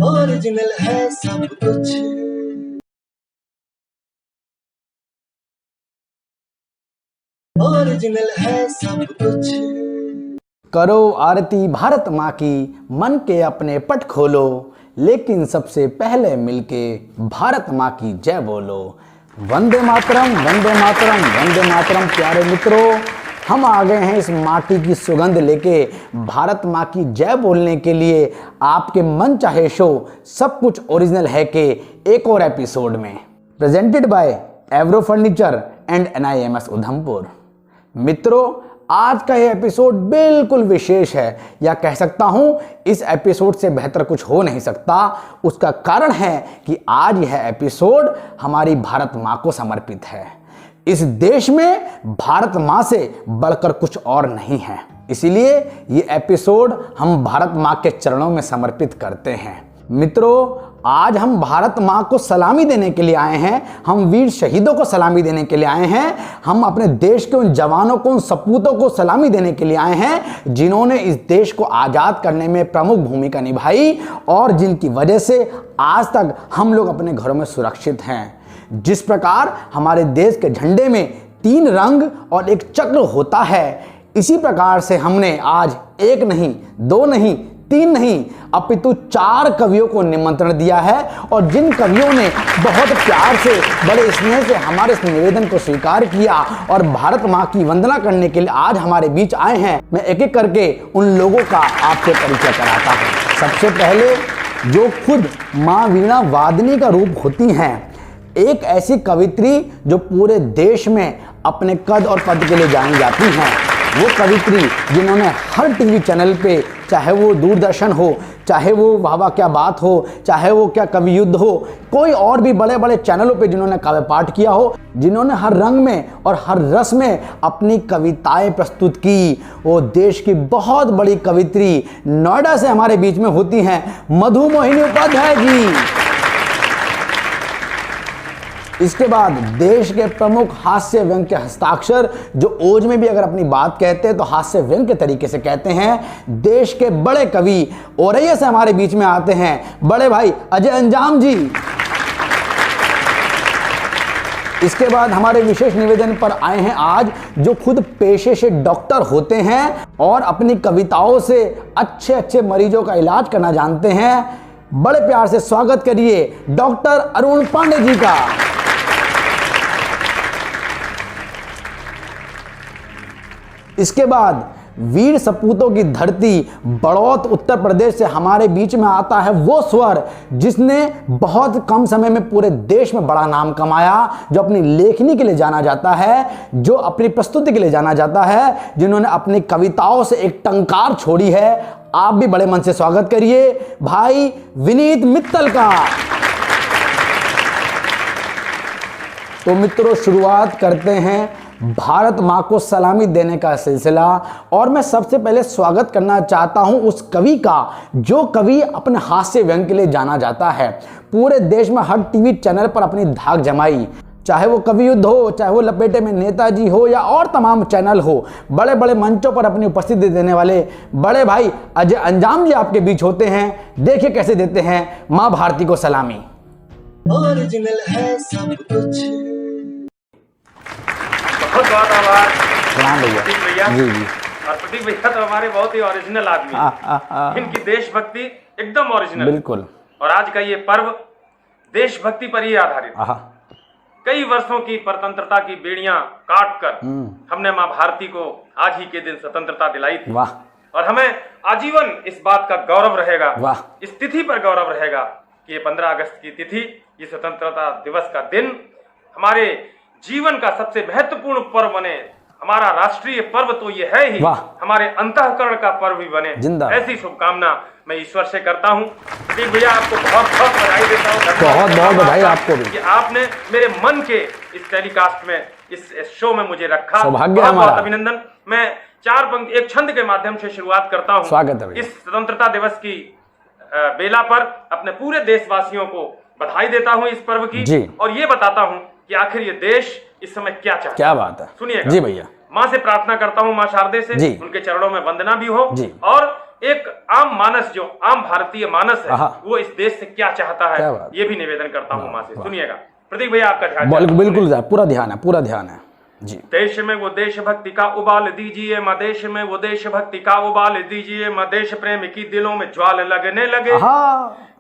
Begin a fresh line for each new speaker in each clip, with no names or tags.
Original है सब कुछ। ओरिजिनल है सब कुछ।
करो आरती भारत माँ की, मन के अपने पट खोलो, लेकिन सबसे पहले मिलके भारत माँ की जय बोलो। वंदे मातरम, वंदे मातरम, वंदे मातरम। प्यारे मित्रों, हम आ गए हैं इस माटी की सुगंध लेके भारत माँ की जय बोलने के लिए आपके मन चाहे शो सब कुछ ओरिजिनल है के एक और एपिसोड में, presented by एवरो furniture and NIMS Udhampur. मित्रों, आज का ये एपिसोड बिल्कुल विशेष है, या कह सकता हूं इस एपिसोड से बेहतर कुछ हो नहीं सकता। उसका कारण है कि आज यह एपिसोड हमारी भारत माँ को समर्पित है। इस देश में भारत माँ से बढ़कर कुछ और नहीं है, इसीलिए ये एपिसोड हम भारत माँ के चरणों में समर्पित करते हैं। मित्रों, आज हम भारत माँ को सलामी देने के लिए आए हैं, हम वीर शहीदों को सलामी देने के लिए आए हैं, हम अपने देश के उन जवानों को, उन सपूतों को सलामी देने के लिए आए हैं जिन्होंने इस देश को आज़ाद करने में प्रमुख भूमिका निभाई और जिनकी वजह से आज तक हम लोग अपने घरों में सुरक्षित हैं। जिस प्रकार हमारे देश के झंडे में 3 रंग और एक चक्र होता है, इसी प्रकार से हमने आज 1 नहीं, 2 नहीं, 3 नहीं, अपितु 4 कवियों को निमंत्रण दिया है और जिन कवियों ने बहुत प्यार से, बड़े स्नेह से हमारे इस निवेदन को स्वीकार किया और भारत माँ की वंदना करने के लिए आज हमारे बीच आए हैं, मैं एक एक करके उन लोगों का आपसे परिचय कराता हूँ। सबसे पहले, जो खुद माँ वीणा वादिनी का रूप होती हैं, एक ऐसी कवित्री जो पूरे देश में अपने कद और पद के लिए जानी जाती हैं, वो कवित्री जिन्होंने हर टीवी चैनल पे, चाहे वो दूरदर्शन हो, चाहे वो वाह वाह क्या बात हो, चाहे वो क्या कवि युद्ध हो, कोई और भी बड़े बड़े चैनलों पे जिन्होंने काव्य पाठ किया हो, जिन्होंने हर रंग में और हर रस में अपनी कविताएं प्रस्तुत की, वो देश की बहुत बड़ी कवित्री नोएडा से हमारे बीच में होती हैं मधु मोहिनी उपाध्याय जी। इसके बाद देश के प्रमुख हास्य व्यंग के हस्ताक्षर, जो ओज में भी अगर अपनी बात कहते हैं तो हास्य व्यंग के तरीके से कहते हैं, देश के बड़े कवि औरैया से हमारे बीच में आते हैं बड़े भाई अजय अंजाम जी। इसके बाद हमारे विशेष निवेदन पर आए हैं आज, जो खुद पेशे से डॉक्टर होते हैं और अपनी कविताओं से अच्छे अच्छे मरीजों का इलाज करना जानते हैं। बड़े प्यार से स्वागत करिए डॉक्टर अरुण पांडे जी का। इसके बाद वीर सपूतों की धरती बड़ौत उत्तर प्रदेश से हमारे बीच में आता है वो स्वर जिसने बहुत कम समय में पूरे देश में बड़ा नाम कमाया, जो अपनी लेखनी के लिए जाना जाता है, जो अपनी प्रस्तुति के लिए जाना जाता है, जिन्होंने अपनी कविताओं से एक टंकार छोड़ी है। आप भी बड़े मन से स्वागत करिए भाई विनीत मित्तल का। तो मित्रों, शुरुआत करते हैं भारत माँ को सलामी देने का सिलसिला, और मैं सबसे पहले स्वागत करना चाहता हूं उस कवि का जो कवि अपने हास्य व्यंग के लिए जाना जाता है। पूरे देश में हर टीवी चैनल पर अपनी धाक जमाई, चाहे वो कवि युद्ध हो, चाहे वो लपेटे में नेताजी हो, या और तमाम चैनल हो, बड़े बड़े मंचों पर अपनी उपस्थिति देने वाले बड़े भाई अजय अंजाम जी आपके बीच होते हैं। देखिए कैसे देते हैं माँ भारती को सलामी।
ओरिजिनल है सब कुछ।
बहुत बहुत आभार
प्रणाम भैया।
प्रतीक भैया।
जी जी।
और प्रतीक भैया तो हमारे बहुत ही ओरिजिनल आदमी हैं। इनकी देशभक्ति एकदम ओरिजिनल,
बिल्कुल।
और आज का ये पर्व देशभक्ति पर ही आधारित। कई वर्षों की स्वतंत्रता की बेड़ियां काट कर हमने माँ भारती को आज ही के दिन स्वतंत्रता दिलाई थी।
वाह।
और हमें आजीवन इस बात का गौरव रहेगा,
वाह,
इस तिथि पर गौरव रहेगा कि ये 15 अगस्त की तिथि, ये स्वतंत्रता दिवस का दिन हमारे जीवन का सबसे महत्वपूर्ण पर्व बने। हमारा राष्ट्रीय पर्व तो ये है ही, हमारे अंतःकरण का पर्व भी बने। ऐसी शुभकामना मैं ईश्वर से करता हूँ। प्रतीक भैया, आपको बहुत बहुत बधाई देता हूँ।
बहुत बहुत बधाई आपको भी
कि आपने मेरे मन के इस टेलीकास्ट में, इस शो में मुझे रखा।
सौभाग्य
बहुत बहुत अभिनंदन। मैं 4 पंक्ति एक छंद के माध्यम से शुरुआत करता हूँ।
स्वागत है।
इस स्वतंत्रता दिवस की बेला पर अपने पूरे देशवासियों को बधाई देता हूँ इस पर्व की, और ये बताता हूँ कि आखिर ये देश इस समय क्या चाहता है।
क्या बात है,
सुनिएगा
जी भैया।
माँ से प्रार्थना करता हूँ, माँ शारदे से, उनके चरणों में वंदना भी हो,
जी।
और एक आम मानस, जो आम भारतीय मानस है, वो इस देश से क्या चाहता है, ये भी निवेदन करता हूँ मां से। सुनिएगा प्रतीक भैया, आपका ध्यान
बिल्कुल पूरा ध्यान है, पूरा ध्यान है जी।
देश में वो देशभक्ति का उबाल दीजिए माँ, देश में वो देशभक्ति का उबाल दीजिए माँ, देश प्रेम की दिलों में ज्वाल लगने लगे।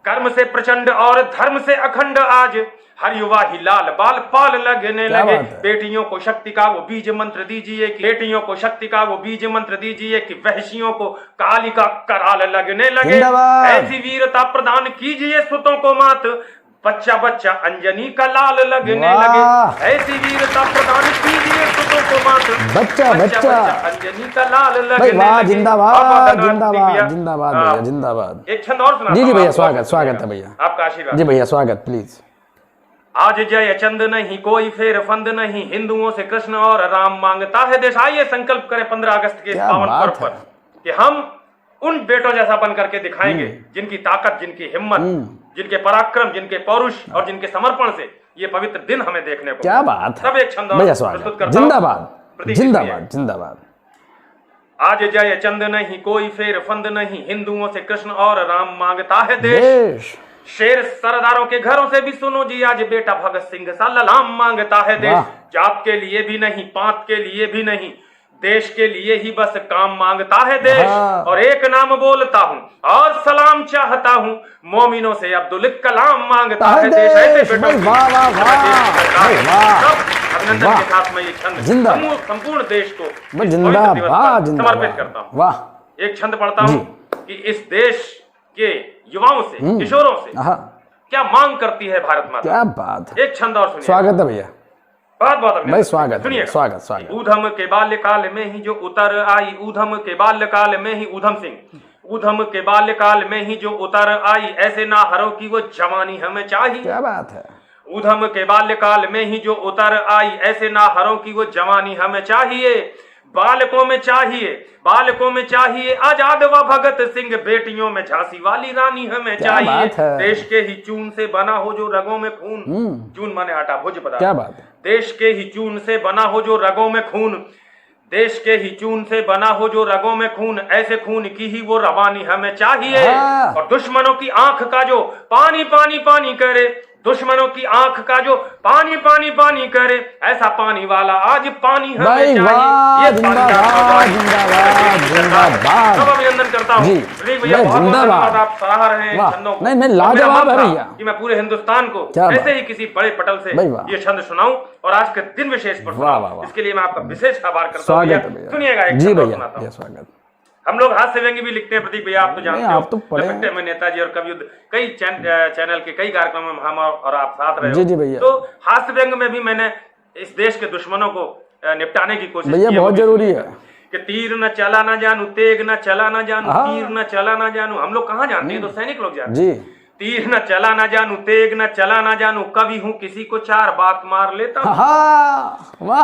कर्म से प्रचंड और धर्म से अखंड आज हर युवा ही लाल बाल पाल लगने लगे। बेटियों को शक्ति का वो बीज मंत्र दीजिए कि बेटियों को शक्ति का वो बीज मंत्र दीजिए कि वहशियों को काली का कराल लगने लगे। ऐसी वीरता प्रदान कीजिए सुतों को मात, बच्चा बच्चा अंजनी का लाल लगने लगे। ऐसी वीरता प्रदान कीजिए सुतों को मात,
बच्चा बच्चा
अंजनी का लाल लगने लगे।
जिंदाबाद जिंदाबाद जिंदाबाद भैया, जिंदाबाद।
एक छंद और सुना।
जी भैया, स्वागत है भैया,
आपका आशीर्वाद।
जी भैया, स्वागत प्लीज।
आज जय चंद नहीं कोई फेर फंद नहीं, हिंदुओं से कृष्ण और राम मांगता है देश। आइए संकल्प करें 15 अगस्त के इस पावन पर्व पर कि हम उन बेटों जैसा बन करके दिखाएंगे जिनकी ताकत, जिनकी हिम्मत, जिनके पराक्रम, जिनके पौरुष और जिनके समर्पण से ये पवित्र दिन हमें देखने को।
क्या बात है।
सब एक छंद प्रस्तुत करता हूं।
जिंदाबाद जिंदाबाद जिंदाबाद।
आज जय चंद नहीं कोई फेर फंद नहीं, हिंदुओं से कृष्ण और राम मांगता है देश। शेर सरदारों के घरों से भी सुनो जी, आज बेटा भगत सिंह सा ललाम मांगता है देश। जात के लिए भी नहीं, पांत के लिए भी नहीं, देश के लिए ही बस काम मांगता है देश। और एक नाम बोलता हूँ और सलाम चाहता हूँ, मोमिनों से अब्दुल कलाम मांगता है देश। ऐसे बेटों अभिनंदन के साथ मैं ये छंद संपूर्ण देश को समर्पित करता हूँ। वाह। एक छंद पढ़ता हूँ कि इस देश के युवाओं से, किशोरों से क्या मांग करती है भारत माता।
क्या बात है।
एक छंद और सुनिए।
स्वागत है भैया,
बहुत बहुत
भाई स्वागत, सुनिए स्वागत।
ऊधम के बाल्यकाल में ही जो उतर आई, ऊधम के बाल्यकाल में ही ऊधम सिंह, ऊधम के बाल्यकाल में ही जो उतर आई, ऐसे नाहरों की वो जवानी हमें चाहिए। क्या बात है। ऊधम के बाल्यकाल में ही जो उतर आई, ऐसे नाहरों की वो जवानी हमें चाहिए। बालकों में चाहिए, बालकों में चाहिए आजाद व भगत सिंह, बेटियों में झांसी वाली रानी हमें चाहिए। देश के ही चून से बना हो जो रगों में खून, चून माने आटा, भोज्य पदार्थ। क्या बात है। देश के ही चून से बना हो जो रगों में खून, देश के ही चून से बना हो जो रगों में खून, ऐसे खून की ही वो रवानी हमें चाहिए। और दुश्मनों की आंख का जो पानी पानी पानी करे, दुश्मनों की आंख का जो पानी पानी पानी करे, ऐसा पानी वाला आज पानी हमें चाहिए। ये सब अभिनंदन करता हूँ भैया, बहुत धन्यवाद। आप सराह रहे हैं छंदों को। नहीं, लाजवाब है भैया कि मैं पूरे हिंदुस्तान को ऐसे ही किसी बड़े पटल से ये छंद सुनाऊं और आज के दिन विशेष पर सुनाऊं। इसके लिए मैं आपका विशेष आभार करता हूँ। सुनिएगा एक छंद सुनाता हूँ। हम लोग हास्य व्यंग्य भी लिखते हैं प्रतीक भैया, आप तो जानते हो। तो लपेटे में नेताजी और कवि युद्ध, कई चैनल के कई कार्यक्रमों में हम और आप साथ रहे हो। जी भैया। तो हास्य व्यंग्य में भी मैंने इस देश के दुश्मनों को निपटाने की कोशिश की। बहुत जरूरी है कि तीर न चला ना जानू, तेग न चला ना जानू, तीर न चला ना जानू। हम लोग कहाँ जानते हैं, तो सैनिक लोग जानते हैं। तीर न चला ना जानू, तेग न चला ना जानू, कभी हूँ किसी को 4 बात मार लेता हूँ।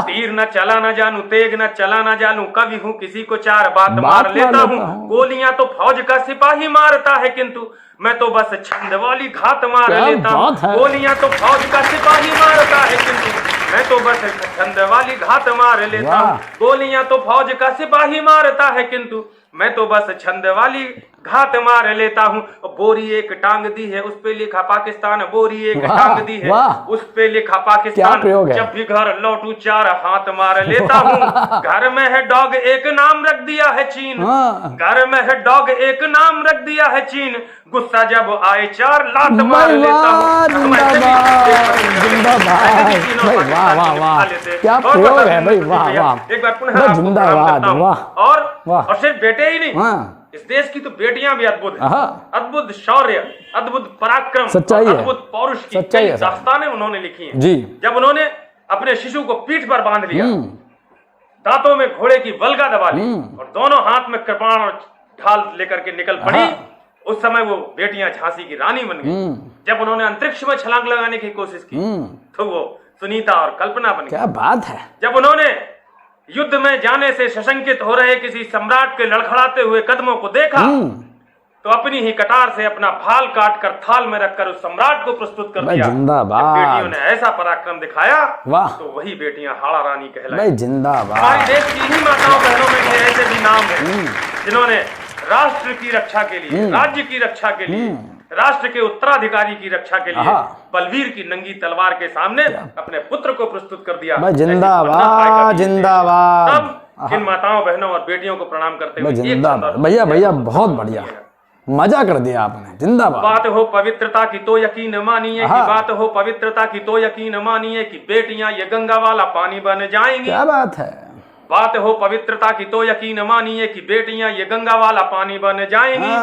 तीर न चला ना जानू, तेग न चला ना जानू, कभी हूँ किसी को 4 बात मार लेता हूँ। गोलियां तो फौज का सिपाही मारता है, किंतु मैं तो बस छंद वाली घात मार लेता हूँ। गोलियां तो फौज का सिपाही मारता है, किंतु मैं तो बस छंद वाली घात मार लेता हूँ। गोलियां तो फौज का सिपाही मारता है, किंतु मैं तो बस छंद वाली घात मार लेता हूँ। बोरी एक टांग दी है, उस पे लिखा पाकिस्तान, बोरी एक टांग दी है, उस पे लिखा पाकिस्तान। जब भी घर लौटू 4 हाथ मार लेता हूँ। घर में है डॉग एक नाम रख दिया है चीन, घर में है डॉग एक नाम रख दिया है चीन, गुस्सा जब आए 4 लात मार लेता हूँ। एक बार पुनः और सिर्फ बेटे ही नहीं, इस देश की तो बेटियां भी अद्भुत हैं। अद्भुत शौर्य, अद्भुत पराक्रम, अद्भुत पौरुष की कई दास्तानें उन्होंने लिखी हैं। जी। जब उन्होंने अपने शिशु को पीठ पर बांध लिया, दांतों में घोड़े की वल्गा दबा ली और दोनों हाथ में कृपाण और ढाल लेकर के निकल पड़ी, उस समय वो बेटियां झांसी की रानी बन गई। जब उन्होंने अंतरिक्ष में छलांग लगाने की कोशिश की तो वो सुनीता और कल्पना बन गई। क्या बात है। जब उन्होंने युद्ध में जाने से सशंकित हो रहे किसी सम्राट के लड़खड़ाते हुए कदमों को देखा तो अपनी ही कटार से अपना भाल काट कर थाल में रखकर उस सम्राट को प्रस्तुत कर दिया। बेटियों ने ऐसा पराक्रम दिखाया तो वही बेटियां हाड़ा रानी कहलाई। जिंदाबाद। हमारे देश की ही माताओं बहनों में ऐसे भी नाम है जिन्होंने राष्ट्र की रक्षा के लिए, राज्य की रक्षा के लिए, राष्ट्र के उत्तराधिकारी की रक्षा के लिए बलवीर की नंगी तलवार के सामने अपने पुत्र को प्रस्तुत कर दिया।
जिंदाबाद जिंदाबाद।
तब इन माताओं बहनों और बेटियों को प्रणाम करते हुए
जिंदाबाद। भैया भैया बहुत बढ़िया, मजा कर दिया आपने, जिंदाबाद।
बात हो पवित्रता की तो यकीन मानिए कि बात हो पवित्रता की तो यकीन मानिए कि बेटियां ये गंगा वाला पानी बन जाएंगी।
क्या बात है।
बात हो पवित्रता की तो यकीन मानिए कि बेटियां ये गंगा वाला पानी बन जाएंगी।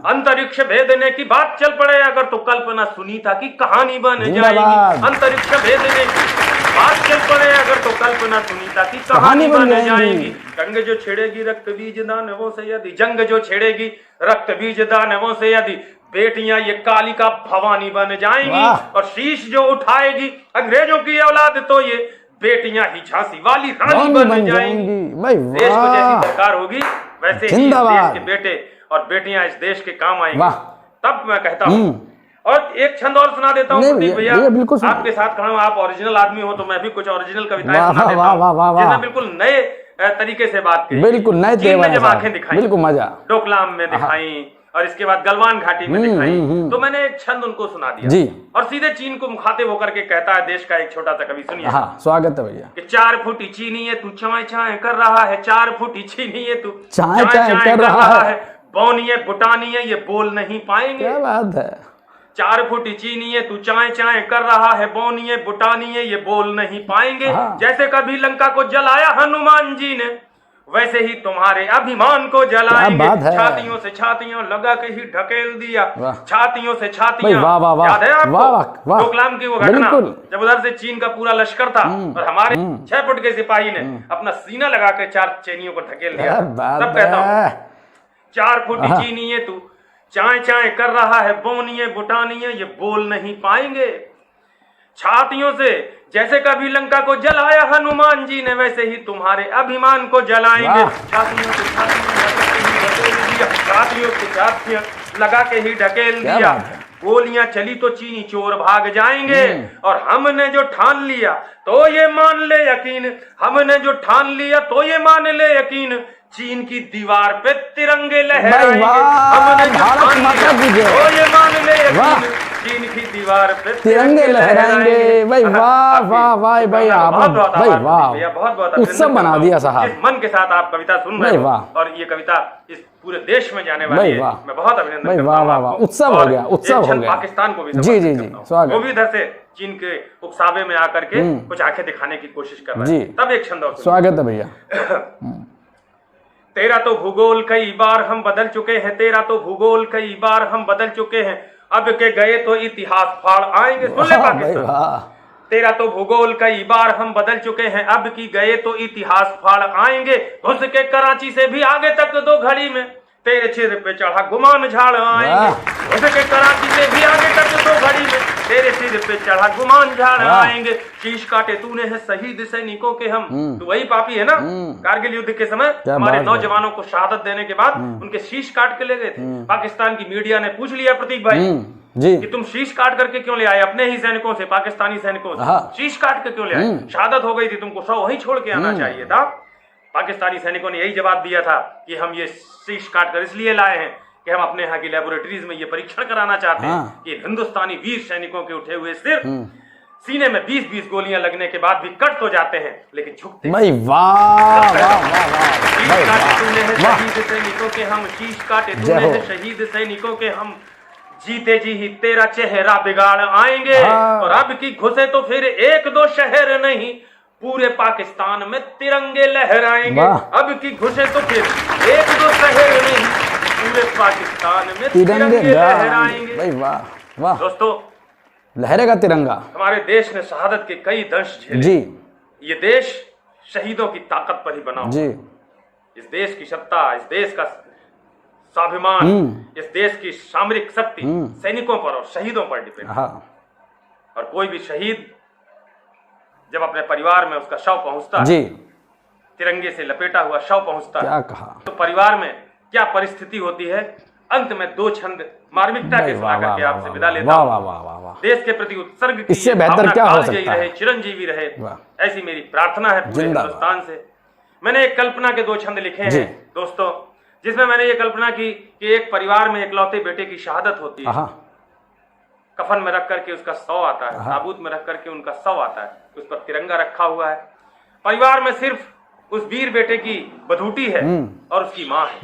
अंतरिक्ष भेदने की बात चल पड़े अगर तो कल्पना सुनीता की कहानी बन जाएगी। अंतरिक्ष भेदने की बात चल पड़े अगर तो कल्पना सुनीता की कहानी बन जाएगी। जंग जो छेड़ेगी रक्त बीज दानवों से यदि, जंग जो छेड़ेगी रक्त बीज दानवों से यदि, बेटियां ये कालिका भवानी बन जाएंगी। और शीश जो उठाएगी अंग्रेजों की औलाद तो ये बेटियां ही झांसी वाली रानी बन जाएंगी। देश को जैसी सरकार होगी वैसे ही देश के बेटे और बेटियां इस देश के काम आएंगे। तब मैं कहता हूँ, और एक छंद और सुना देता हूँ भैया, आपके साथ खड़ा हूँ, आप ओरिजिनल आदमी हो तो मैं भी कुछ ओरिजिनल कविताएं सुना देता हूँ जिसमें बिल्कुल नए तरीके से बात की,
बिल्कुल नए
जब आंखें दिखाई,
बिल्कुल मजा,
डोकलाम में दिखाई और इसके बाद गलवान घाटी में दिखाई। तो मैंने एक छंद उनको सुना दिया
जी।
और सीधे चीन को मुखातिब होकर के कहता है देश का एक छोटा सा कवि, सुनिए।
हाँ, स्वागत है भैया।
कि 4 फुटी चीनी है तू चाय चाय कर रहा है, 4 फुटी चीनी है तू
चाय चाय कर रहा है,
बौनी है बुटानी है ये बोल नहीं पाएंगे।
क्या बात है।
4 फुटी चीनी है तू चाय चाय कर रहा है, बौनी है बुटानी है ये बोल नहीं पाएंगे। जैसे कभी लंका को जलाया हनुमान जी ने वैसे ही तुम्हारे अभिमान को जलाएंगे। छातियों से छातियों लगा के ही ढकेल दिया, छातियों से छातियां। याद है आपको डोकलाम की वो घटना जब उधर से चीन का पूरा लश्कर था और हमारे 6 फुट के सिपाही ने अपना सीना लगा के 4 चीनियों को ढकेल दिया। तब कहता हूँ 4 फुट चीनी है तू चाय चाय कर रहा है, बोनी है बुटानी है ये बोल नहीं पाएंगे। छातियों से जैसे कभी लंका को जलाया हनुमान जी ने वैसे ही तुम्हारे अभिमान को जलाएंगे। छातियों से छातियां लगा के ही ढकेल दिया। गोलियां चली तो चीनी चोर भाग जाएंगे। और हमने जो ठान लिया तो ये मान ले यकीन, हमने जो ठान लिया तो ये मान ले यकीन, चीन की दीवार पे तिरंगे लहराएंगे। हमने जो ठान लिया तो ये मान ले यकीन, चीन की दीवार पे
तिरंगे लहराएंगे। भाई वाह वाह वाह भाई, आप भाई वाह,
बहुत बहुत
उत्सव बना दिया साहब।
जिस मन के साथ आप कविता सुन रहे हो और ये कविता इस पूरे देश में जाने वाली है, मैं बहुत अभिनंदन करता हूं।
वाह वाह, उत्सव हो गया, उत्सव हो गया।
पाकिस्तान को भी
जी जी जी, स्वागत।
वो भी इधर से चीन के उकसावे में आकर के कुछ आंखें दिखाने की कोशिश कर रहे हैं। तब एक छंद और
स्वागत है भैया।
तेरा तो भूगोल कई बार हम बदल चुके हैं, तेरा तो भूगोल कई बार हम बदल चुके हैं, अब के गए तो इतिहास फाड़ आएंगे। सुन ले पाकिस्तान, तेरा तो भूगोल कई बार हम बदल चुके हैं, अब की गए तो इतिहास फाड़ आएंगे। घुस के कराची से भी आगे तक 2 घड़ी में तेरे सिर पे चढ़ा गुमान झाड़ आएंगे। घुस के कराची से भी आगे तक 2 घड़ी में तेरे सिर पे चढ़ा गुमान झाड़ आएंगे। शीश काटे तूने है शहीद सैनिकों के हम, तो वही पापी है ना, कारगिल युद्ध के समय हमारे नौजवानों को शहादत देने के बाद उनके शीश काट के ले गए थे। पाकिस्तान की मीडिया ने पूछ लिया प्रतीक भाई
जी
कि तुम शीश काट करके क्यों ले आए, अपने ही सैनिकों से, पाकिस्तानी सैनिकों से शीश काट के क्यों ले आए? शहादत हो गई थी, तुमको शव वही छोड़ के आना चाहिए था। पाकिस्तानी सैनिकों ने यही जवाब दिया था कि हम ये शीश काट कर इसलिए लाए हैं कि हम अपने यहाँ की लेबोरेटरीज में ये परीक्षण कराना चाहते हैं कि हिंदुस्तानी वीर सैनिकों के उठे हुए सिर सीने में 20-20 गोलियां लगने के बाद भी कट तो जाते हैं लेकिन झुकते नहीं। शहीद सैनिकों के हम, शीश काटे तूने है शहीद सैनिकों के हम, जीते जी ही तेरा चेहरा बिगाड़ आएंगे। और अब की घुसे तो फिर 1-2 शहर नहीं, पूरे पाकिस्तान में तिरंगे लहराएंगे। अब की घुसे तो फिर 1-2 शहर नहीं, पूरे पाकिस्तान में तिरंगे लहराएंगे।
भाई वाह वाह
दोस्तों,
लहरेगा तिरंगा।
हमारे देश ने शहादत के कई दंश झेले
जी।
ये देश शहीदों की ताकत पर ही बना हुआ।
जी।
इस देश की सत्ता, इस देश का स्वाभिमान, इस देश की सामरिक शक्ति सैनिकों पर और शहीदों पर डिपेंड है। और कोई भी शहीद जब अपने परिवार में उसका शव पहुंचता है, तिरंगे से लपेटा हुआ शव पहुंचता है, तो परिवार में क्या परिस्थिति होती है। अंत में 2 छंद मार्मिकता के सुना करके आपसे विदा लेता हूं। देश के प्रति उत्सर्ग की
इससे बेहतर क्या हो सकता है?
चिरंजीवी रहे, ऐसी मेरी प्रार्थना है पूरे हिंदुस्तान से। मैंने एक कल्पना के 2 छंद लिखे हैं दोस्तों। जिसमें मैंने ये कल्पना की कि एक परिवार में इकलौते बेटे की शहादत होती है, कफन में रख करके उसका शव आता है, ताबूत में रख करके उनका शव आता है, उस पर तिरंगा रखा हुआ है। परिवार में सिर्फ उस वीर बेटे की बधूटी है और उसकी माँ है,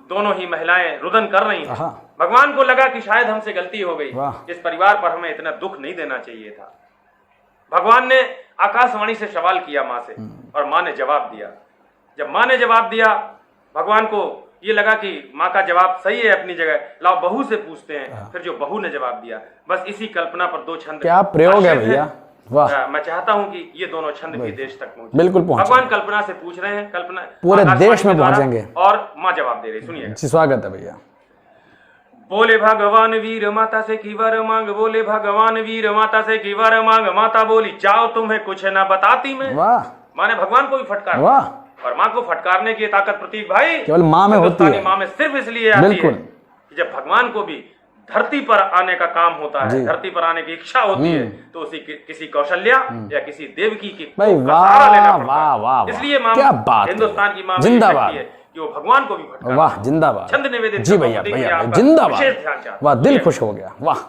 दोनों ही महिलाएं रुदन कर रही हैं। भगवान को लगा कि शायद हमसे गलती हो गई, इस परिवार पर हमें इतना दुख नहीं देना चाहिए था। भगवान ने आकाशवाणी से सवाल किया माँ से और माँ ने जवाब दिया। जब माँ ने जवाब दिया, भगवान को ये लगा कि माँ का जवाब सही है अपनी जगह, लाओ बहू से पूछते हैं। फिर जो बहू ने जवाब दिया, बस इसी कल्पना पर दो छंद।
क्या प्रयोग है भैया, वाह।
मैं चाहता हूँ कि ये दोनों छंद भी देश तक पहुंचे।
बिल्कुल पहुंचे।
भगवान कल्पना से पूछ रहे हैं, कल्पना
पूरे देश में पहुंचेंगे
और माँ जवाब दे रही। सुनिए,
स्वागत है भैया।
बोले भगवान वीर माता से की वर मांग, बोले भगवान वीर माता से की वर मांग, माता बोली जाओ तुम्हें कुछ ना बताती मैं।
वाह।
माँ ने भगवान को भी फटकार,
वाह।
और माँ को फटकारने की ताकत प्रतीक भाई
केवल माँ में होती है।
माँ में सिर्फ इसलिए आती है कि जब भगवान को भी धरती पर आने का काम होता है, धरती पर आने की इच्छा होती है, तो उसी किसी कौशल्या या किसी देवकी की सहारा लेना पड़ता है। इसलिए माँ, हिंदुस्तान की माँ
जिंदाबाद
है कि वो भगवान को भी फटकार।
वाह, जिंदाबाद।
छंद निवेदित
जी भैया, भैया जिंदाबाद। वाह, दिल खुश हो गया। वाह।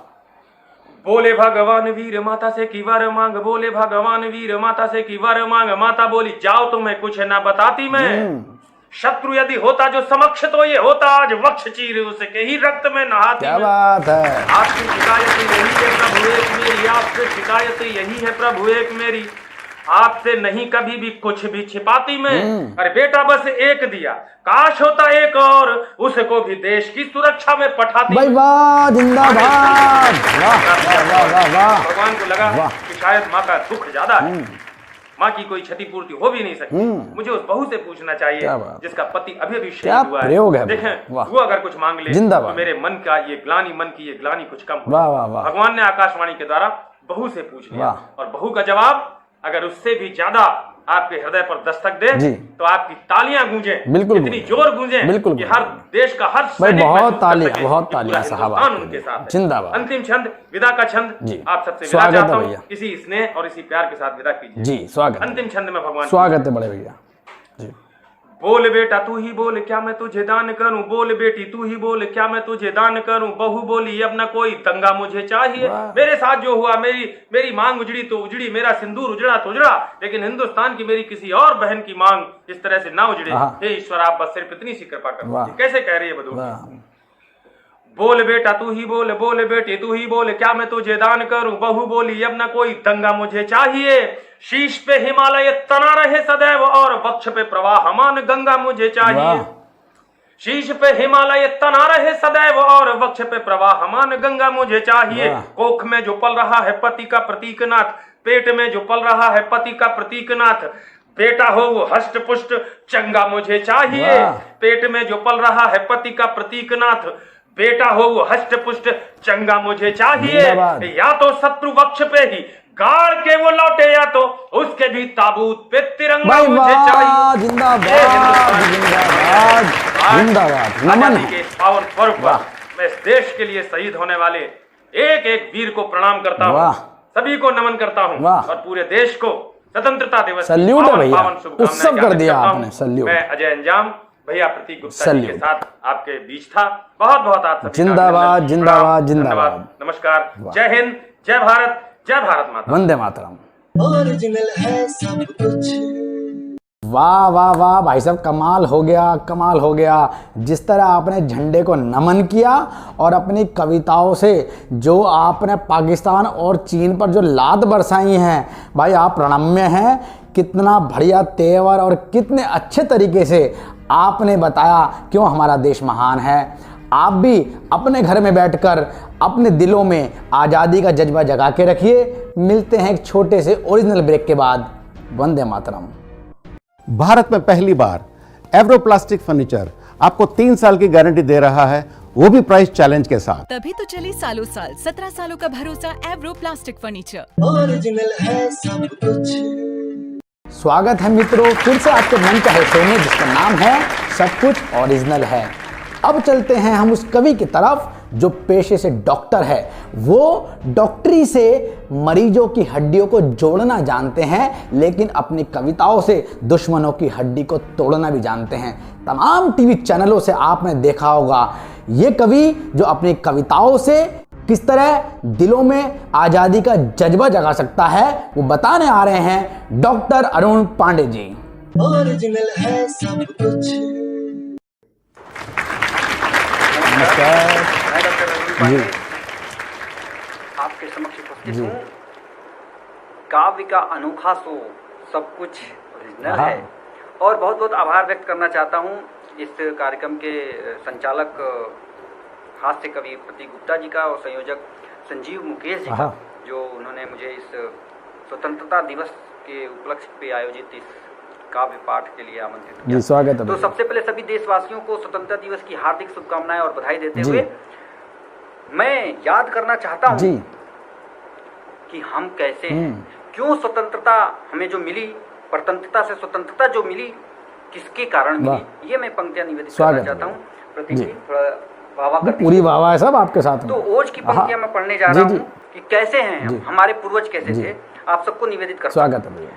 बोले भगवान वीर माता से की वर मांग, बोले भगवान वीर माता से की वर मांग, माता बोली जाओ तुम्हें कुछ ना बताती मैं। शत्रु यदि होता जो समक्ष तो ये होता आज वक्ष चीर उसके ही रक्त में नहाती।
क्या बात है।
आपकी शिकायत यही है प्रभु एक मेरी, आपसे शिकायत यही है प्रभु एक मेरी, आपसे नहीं कभी भी कुछ भी छिपाती मैं। अरे बेटा बस एक दिया, काश होता एक और, उसको भी देश की सुरक्षा में पठाती।
भाई वाह, जिंदाबाद।
भगवान को लगा कि शायद माँ का दुख ज्यादा है, माँ की कोई क्षतिपूर्ति हो भी नहीं सकती, मुझे उस बहू से पूछना चाहिए जिसका पति अभी अभी शहीद हुआ है। देखें वो अगर कुछ मांग ले तो मेरे मन का ये ग्लानि, मन की ये ग्लानि कुछ कम हो। भगवान ने आकाशवाणी के द्वारा बहू से पूछ लिया और बहू का जवाब अगर उससे भी ज्यादा आपके हृदय पर दस्तक दे तो आपकी तालियां गूंजे, इतनी जोर गूंजे कि हर देश का हर सैनिक
बहुत तालियां साहब
उनके साथ।
जिंदाबाद।
अंतिम छंद विदा का छंद आप सबसे विदा चाहता हूं, इसी स्नेह और इसी प्यार के साथ विदा कीजिए।
जी स्वागत।
अंतिम छंद में भगवान
स्वागत है बड़े भैया जी।
बोल बेटा तू ही बोल क्या मैं तुझे दान करूं, बोल बेटी तू ही बोल क्या मैं तुझे दान करूं। बहू बोली अब न कोई दंगा मुझे चाहिए, मेरे साथ जो हुआ मेरी मांग उजड़ी तो उजड़ी, मेरा सिंदूर उजड़ा तो उजड़ा, लेकिन हिंदुस्तान की मेरी किसी और बहन की मांग इस तरह से ना उजड़े। हे ईश्वर आप बस सिर्फ इतनी सी कृपा कर। कैसे कह रही है बधू। बोल बेटा तू ही बोल, बोल बेटी तू ही बोल क्या मैं तुझे दान करूं। बहू बोली अब न कोई दंगा मुझे चाहिए, शीश पे हिमालय तना रहे सदैव और वक्ष पे प्रवाहमान गंगा मुझे चाहिए। शीश पे हिमालय तना रहे सदैव और वक्ष पे प्रवाहमान गंगा मुझे चाहिए। कोख में जो पल रहा है पति का प्रतीकनाथ, पेट में जो पल रहा है पति का प्रतीकनाथ, बेटा हो वो हष्ट पुष्ट चंगा मुझे चाहिए। पेट में जो पल रहा है पति का प्रतीकनाथ, बेटा हो वो हष्ट पुष्ट चंगा मुझे चाहिए। या तो शत्रु वक्ष पे ही गाड़ के वो लौटे या तो उसके भी ताबूत पे तिरंगा मुझे चाहिए।
जिंदाबाद जिंदाबाद जिंदाबाद। नमन
के पावन पर्व पर मैं इस देश के लिए शहीद होने वाले एक एक वीर को प्रणाम करता हूँ, सभी को नमन करता हूँ और पूरे देश को स्वतंत्रता दिवस
सल्यूट है भैया, उत्सव कर दिया आपने। सल्यूट।
मैं अजय अंजाम भैया प्रतीक गुप्ता जी के साथ आपके बीच था। बहुत बहुत आप सभी
जिंदाबाद जिंदाबाद जिंदाबाद।
नमस्कार, जय हिंद, जय भारत, जय भारत माता,
वंदे मातरम।
ओरिजिनल है सब कुछ।
वाह वाह वाह भाई साहब, कमाल हो गया, कमाल हो गया। जिस तरह आपने झंडे को नमन किया और अपनी कविताओं से जो आपने पाकिस्तान और चीन पर जो लात बरसाई हैं, भाई आप प्रणम्य हैं। कितना बढ़िया तेवर और कितने अच्छे तरीके से आपने बताया क्यों हमारा देश महान है। आप भी अपने घर में बैठकर अपने दिलों में आज़ादी का जज्बा जगा के रखिए। मिलते हैं एक छोटे से ओरिजिनल ब्रेक के बाद। वंदे मातरम।
भारत में पहली बार एवरोप्लास्टिक फर्नीचर आपको 3 साल की गारंटी दे रहा है, वो भी प्राइस चैलेंज के साथ।
तभी तो चली सालों साल 17 सालों का भरोसा एवरोप्लास्टिक फर्नीचर।
ओरिजिनल है सब कुछ।
स्वागत है मित्रों फिर से आपके मन चाहे शो में, जिसका नाम है सब कुछ ओरिजिनल है। अब चलते हैं हम उस कवि की तरफ जो पेशे से डॉक्टर है। वो डॉक्टरी से मरीजों की हड्डियों को जोड़ना जानते हैं, लेकिन अपनी कविताओं से दुश्मनों की हड्डी को तोड़ना भी जानते हैं। तमाम टीवी चैनलों से आपने देखा होगा ये कवि जो अपनी कविताओं से किस तरह दिलों में आजादी का जज्बा जगा सकता है, वो बताने आ रहे हैं डॉक्टर अरुण पांडे जी।
ओरिजिनल है सब कुछ।
नमस्कार
मैं डॉक्टर अरुण पांडे आपके समक्ष उपस्थित हूँ। काव्य का अनोखा सो सब कुछ ओरिजिनल है, और बहुत बहुत आभार व्यक्त करना चाहता हूँ इस कार्यक्रम के संचालक हास्य कवि प्रतीक गुप्ता जी का और संयोजक संजीव मुकेश जी का, जो उन्होंने मुझे इस स्वतंत्रता दिवस के उपलक्ष्य पे आयोजित इस काव्य पाठ के लिए आमंत्रित किया।
स्वागत है।
तो सबसे पहले सभी देशवासियों को स्वतंत्रता दिवस की हार्दिक शुभकामनाएं और बधाई देते हुए मैं याद करना चाहता हूँ कि हम कैसे हैं, क्यों स्वतंत्रता हमें जो मिली, परतंत्रता से स्वतंत्रता जो मिली, किसके कारण मिली, ये मैं पंक्तियां निवेदित करना चाहता हूँ। प्रतीक जी थोड़ा वाह करते, पूरी
वाह है सब आपके साथ में।
तो ओज की पंक्तियां मैं पढ़ने जा रहा हूँ कि कैसे हैं हम, हमारे पूर्वज कैसे थे, आप सबको निवेदित करता हूं।
स्वागत है भैया।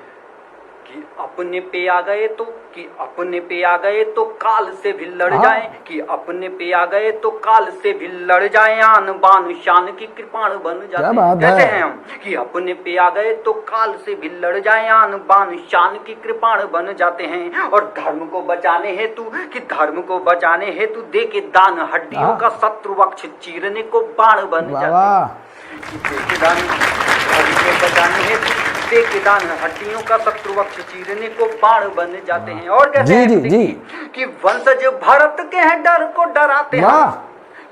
कि अपने पे आ गए तो, कि अपने पे आ गए तो काल से भी लड़ जाएं, कि अपने पे आ गए तो काल से भी लड़ जाएं, आन बान शान की कृपाण बन जाते हैं। कहते हैं हम कि अपने पे आ गए तो काल से भी लड़ जाएं, आन बान शान की कृपाण बन जाते हैं। और धर्म को बचाने हेतु, कि धर्म को बचाने हेतु दे के दान हड्डियों का शत्रु वक्ष चीरने को बाण बन जाते हैं। बचाने हेतु दे के दान हड्डियों का शत्रु वक्ष चीरने को बाण बन जाते हैं। और कहते हैं कि वंशज भारत के हैं डर को डराते हैं,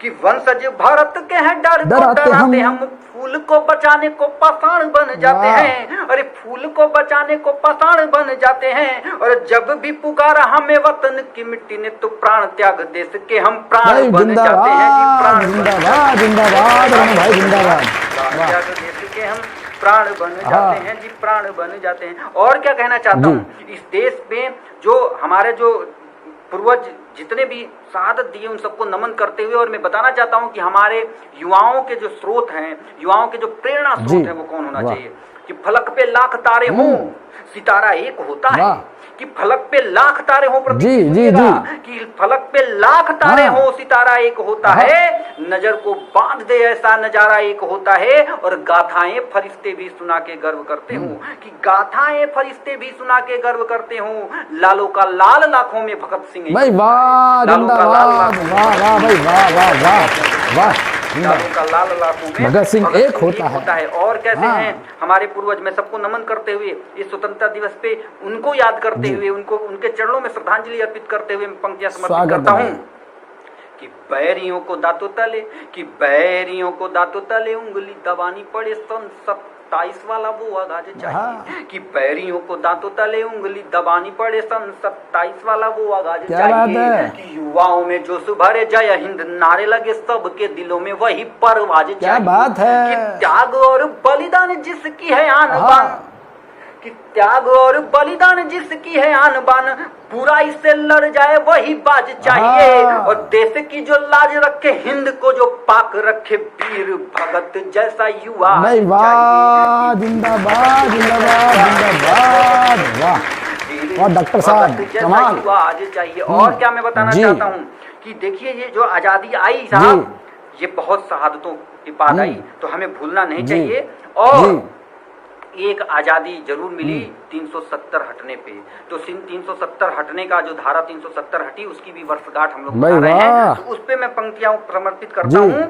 कि वंशज भारत के हैं डर को डराते हम, फूल को बचाने को पाषाण बन जाते हैं। अरे फूल को बचाने को पाषाण बन जाते हैं। और जब भी पुकारा हमें वतन की मिट्टी ने तो प्राण त्याग देश के हम प्राण बन जाते हैं।
जिंदाबाद जिंदाबाद भाई जिंदाबाद।
त्याग देश के हम प्राण बन जाते हैं जी, प्राण बन जाते हैं। और क्या कहना चाहता हूँ, इस देश में जो हमारे जो पूर्वज जितने भी शहादत दिए उन सबको नमन करते हुए, और मैं बताना चाहता हूं कि हमारे युवाओं के जो स्रोत हैं, युवाओं के जो प्रेरणा स्रोत है, वो कौन होना चाहिए। कि फलक पे लाख तारे हों सितारा एक होता है, कि फलक पे लाख तारे हों, कि फलक पे लाख तारे हों सितारा एक होता है, नजर को बांध दे ऐसा नजारा एक होता है। और गाथाएं फरिश्ते भी सुना के गर्व करते हों, कि गाथाएं फरिश्ते भी सुना के गर्व करते हों। लालों का लाल लाखों में भगत सिंह
भाई वाह, लालों का लाल
लाखों में
भगत सिंह एक होता है।
और कैसे हैं हमारे पूर्वज, मैं सबको नमन करते हुए इस स्वतंत्रता दिवस पे उनको याद करते हुए, उनको उनके चरणों में श्रद्धांजलि अर्पित करते हुए पंक्तियां समर्पित करता हूँ। कि बैरियों को दांतों तले, कि बैरियों को दांतों तले उंगली दबानी पड़े, सन 27 वाला वो आगाज चाहिए। कि बैरियों को दांतों तले उंगली दबानी पड़े, सन 27 वाला वो आगाज चाहिए। कि युवाओं में जोश भरे, जय हिंद नारे लगे, सबके दिलों में वही परवाज चाहिए।
क्या बात है।
कि त्याग और बलिदान जिसकी है आन बान, कि त्याग और बलिदान जिसकी है आन बान, बुराई से लड़ जाए वही बाज चाहिए। और देश की जो लाज रखे, हिंद को जो पाक रखे, वीर भगत जैसा युवा
चाहिए। वाह जिंदाबाद जिंदाबाद जिंदाबाद। वाह डॉक्टर साहब कमाल,
युवा चाहिए। और क्या मैं बताना चाहता हूँ कि देखिए ये जो आजादी आई साहब, ये बहुत शहादतों के बाद आई, तो हमें भूलना नहीं चाहिए। और एक आजादी जरूर मिली 370 हटने पे, तो 370 हटने का जो धारा 370 हटी, उसकी भी वर्षगांठ हम लोग मना रहे हैं। तो उस पे मैं पंक्तियां समर्पित करता हूँ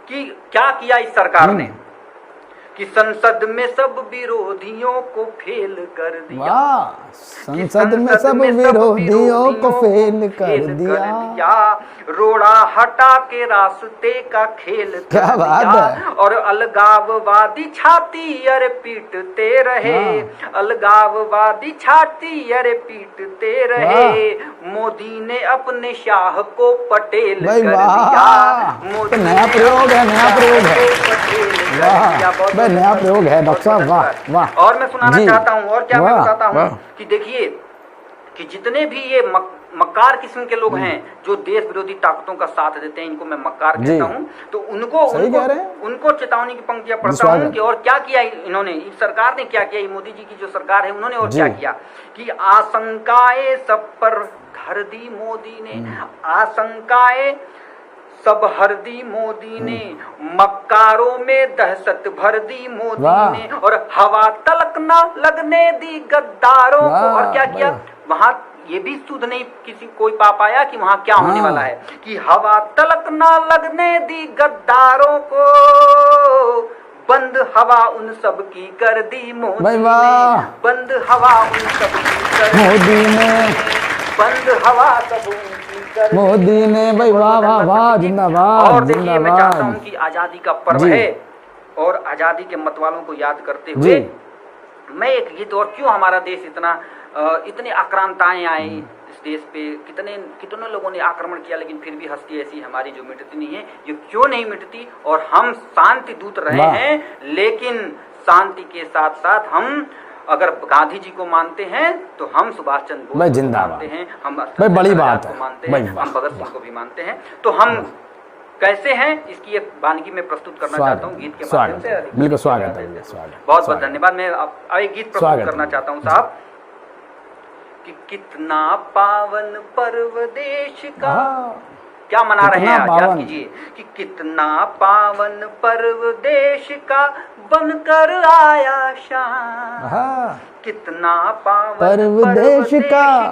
कि क्या किया इस सरकार ने। कि संसद में सब विरोधियों को फेल कर दिया,
संसद में सब विरोधियों को फेल कर दिया।
रोड़ा हटा के रास्ते का खेल कर दिया। और अलगाववादी छाती अरे पीटते रहे, अलगाववादी छाती अरे पीटते रहे। मोदी ने अपने शाह को पटेल कर दिया। मोदी
नया प्रयोग है, नया प्रयोग है, नया प्रयोग है डॉक्टर साहब। वाह वाह।
और मैं सुनाना चाहता हूँ, और क्या मैं बताता हूँ कि देखिए कि जितने भी ये मक्कार किस्म के लोग हैं जो देश विरोधी ताकतों का साथ देते हैं, इनको मैं मक्कार कहता हूं। तो उनको चेतावनी की पंक्तियां पढ़ता हूं कि और क्या किया इन्होंने, इस सरकार ने क्या किया, मोदी जी की जो सरकार है उन्होंने और क्या किया कि आशंकाएं सब पर धर दी मोदी ने, आशंकाएं सब हर दी मोदी ने, मक्कारों में दहशत भर दी मोदी ने, और हवा तलक न लगने दी गद्दारों को। और क्या किया वहां, ये भी सुध नहीं किसी कोई पा पाया कि वहां क्या होने वाला है कि हवा तलक न लगने दी गद्दारों को, बंद हवा उन सब की कर दी मोदी ने, बंद हवा उन सब की कर मोदी ने, बंद हवा सब उनकी कर
मोदी ने। भाई वाह वाह वाह, जिंदाबाद।
और देखिए मैं चाहता हूं कि आजादी का पर्व है और आजादी के मतवालों को याद करते हुए मैं एक गीत, और क्यों हमारा देश इतने आक्रांताएं आए इस देश पे, कितने लोगों ने आक्रमण किया, लेकिन फिर भी हस्ती ऐसी हमारी जो मिटती नहीं है, ये क्यों नहीं मिटती। और हम शांति दूत रहे हैं, लेकिन शांति के साथ साथ हम अगर गांधी जी को मानते हैं तो हम सुभाष चंद्र बोस को मानते हैं, हम
बड़ी बात है,
मानते हैं, हम भगत सिंह को भी मानते हैं। तो हम कैसे हैं इसकी एक वानगी में प्रस्तुत करना चाहता हूँ गीत के माध्यम से।
बिल्कुल स्वागत है,
बहुत बहुत धन्यवाद। मैं अब एक गीत प्रस्तुत करना चाहता हूँ साहब कि कितना पावन पर्व देश का, क्या मना रहे हैं आज, याद कीजिए कि कितना पावन पर्व देश का बनकर आया शान, कितना पावन पर्व देश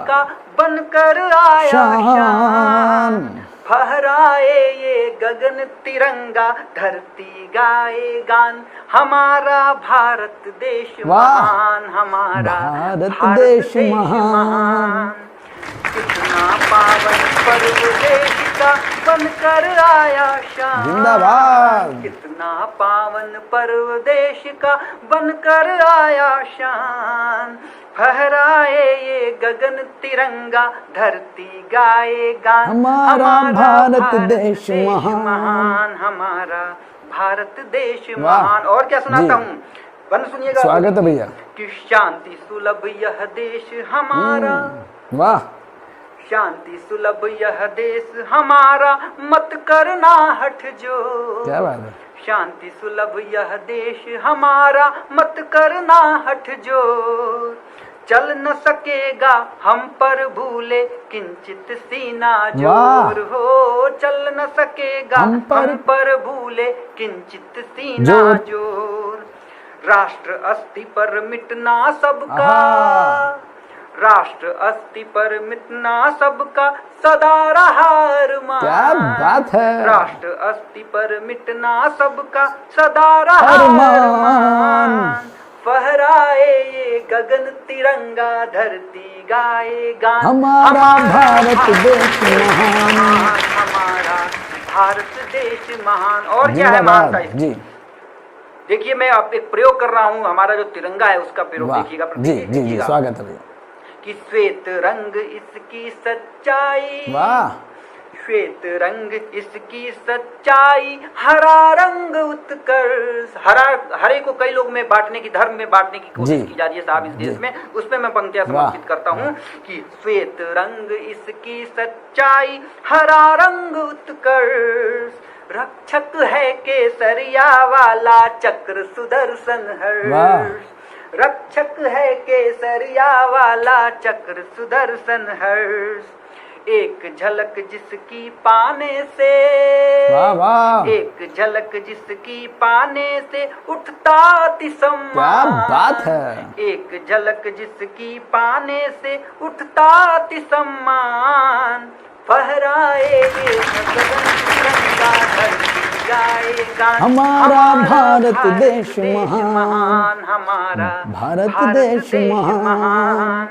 का बनकर आया शान, फहराए ये गगन तिरंगा, धरती गाए गान, हमारा भारत देश महान, हमारा भारत देश महान, कितना पावन पर्व देश का बनकर आया शान, जिंदाबाद, कितना पावन पर्व देश का बनकर आया शान, फहराए ये गगन तिरंगा, धरती गाए गान, हमारा भारत देश महान, हमारा भारत देश महान। और क्या सुनाता हूँ, बन सुनिएगा।
स्वागत है भैया।
कि शांति सुलभ यह देश हमारा,
वाह,
शांति सुलभ यह देश हमारा, मत करना हठ जो,
क्या बात है,
शांति सुलभ यह देश हमारा, मत करना हठ जो, चल न सकेगा हम पर भूले किंचित सीना जोर हो, चल न सकेगा हम पर भूले किंचित सीना जोर, राष्ट्र अस्थि पर मिटना सबका, राष्ट्र अस्थि पर मिटना सबका सदा रहा अरमान, क्या बात है, राष्ट्र अस्थि पर मिटना सबका सदा रहा अरमान, फहराए ये गगन तिरंगा, धरती गाए गान, हमारा भारत देश महान, हमारा भारत देश महान। और क्या है महानता जी, देखिए मैं अब एक प्रयोग कर रहा हूँ, हमारा जो तिरंगा है उसका प्रयोग देखिएगा।
जी जी जी, स्वागत है भैया।
कि श्वेत रंग इसकी सच्चाई,
वाह,
श्वेत रंग इसकी सच्चाई, हरा रंग उत्कर्ष, हरे को कई लोग में बांटने की, धर्म में बांटने की कोशिश की जा रही है साहब इस देश में, उसमें मैं पंक्तियां समर्पित करता हूँ कि श्वेत रंग इसकी सच्चाई, हरा रंग उत्कर्ष, रक्षक है केसरिया वाला चक्र सुदर्शन हर्ष, रक्षक है केसरिया वाला चक्र सुदर्शन हर्ष, एक झलक जिसकी पाने से, एक झलक जिसकी पाने से उठता अति सम्मान, क्या बात है, एक झलक जिसकी पाने से उठता अति सम्मान, फहराए ये गगन तिरंगा, धरती गाए गान, हमारा भारत देश महान, हमारा भारत देश महान,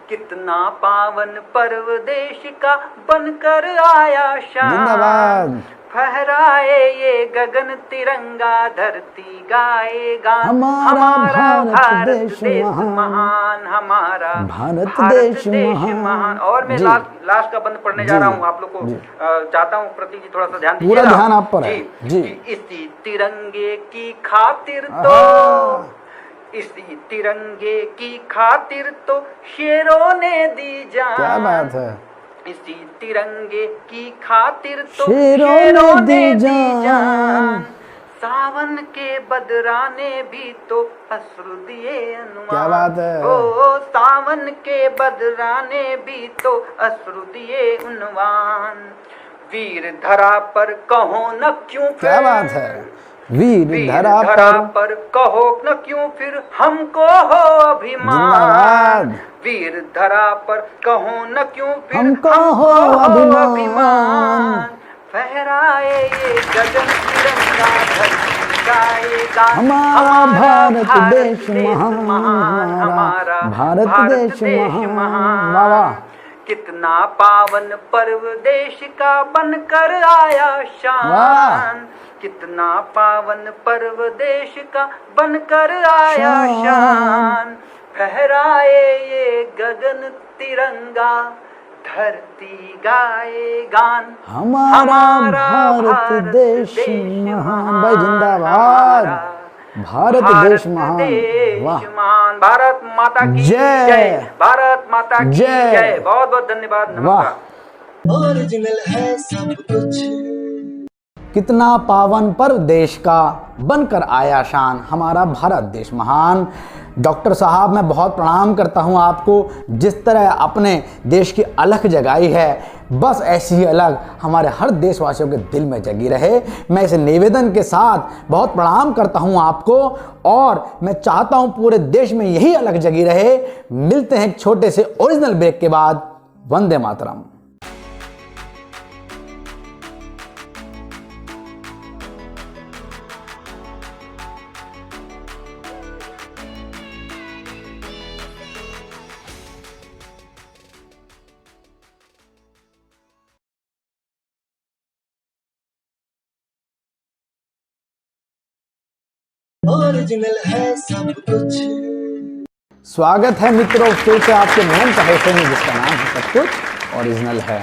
कितना पावन पर्व देश का बनकर आया शान, जिंदाबाद, फहराए ये गगन तिरंगा, धरती गाए गान, हमारा भारत देश महान, हमारा भारत देश महान। और मैं लास्ट का बंद पढ़ने जा रहा हूँ, आप लोग को चाहता हूँ प्रतीक जी थोड़ा सा ध्यान दीजिएगा,
पूरा ध्यान आप पर है जी।
इसी तिरंगे की खातिर तो, इसी तिरंगे की खातिर तो शेरों ने दी जान,
क्या बात है,
इसी तिरंगे की खातिर तो
शेरों ने दी जान।
सावन के बदराने भी तो अश्रु दिए अनुमान।
क्या बात है।
ओ सावन के बदराने भी तो अश्रु दिए उन्वान। वीर धरा पर कहो न क्यों फिर।
क्या बात है। वीर धरा
पर कहो न क्यों फिर हमको हो अभिमान।
जिंदाबाद।
वीर धरा पर कहो न क्यों फिर
हमको हो अभिमान।
फहराए ये गगन तिरंगा धरती गाएगा
हमारा भारत देश महान, हमारा भारत देश महान। वाह वाह।
कितना पावन पर्व देश का बनकर आया शान। कितना पावन पर्व देश का बनकर आया शान। फहराए ये गगन तिरंगा धरती गाए गान।
हमारा भारत देश महान। भाई जिंदाबाद। भारत देश महान। वाह।
भारत माता की जय। भारत माता की
जय।
जय। बहुत बहुत धन्यवाद। नमस्कार।
ओरिजिनल है सब कुछ।
कितना पावन पर्व देश का बनकर आया शान, हमारा भारत देश महान। डॉक्टर साहब मैं बहुत प्रणाम करता हूं आपको, जिस तरह अपने देश की अलख जगाई है, बस ऐसी ही अलग हमारे हर देशवासियों के दिल में जगी रहे। मैं इस निवेदन के साथ बहुत प्रणाम करता हूं आपको, और मैं चाहता हूं पूरे देश में यही अलख जगी रहे। मिलते हैं एक छोटे से ओरिजिनल ब्रेक के बाद। वंदे मातरम।
ओरिजिनल है सब कुछ।
स्वागत है मित्रों फिर से आपके मन कहे में, जिसका नाम है सब कुछ ओरिजिनल है।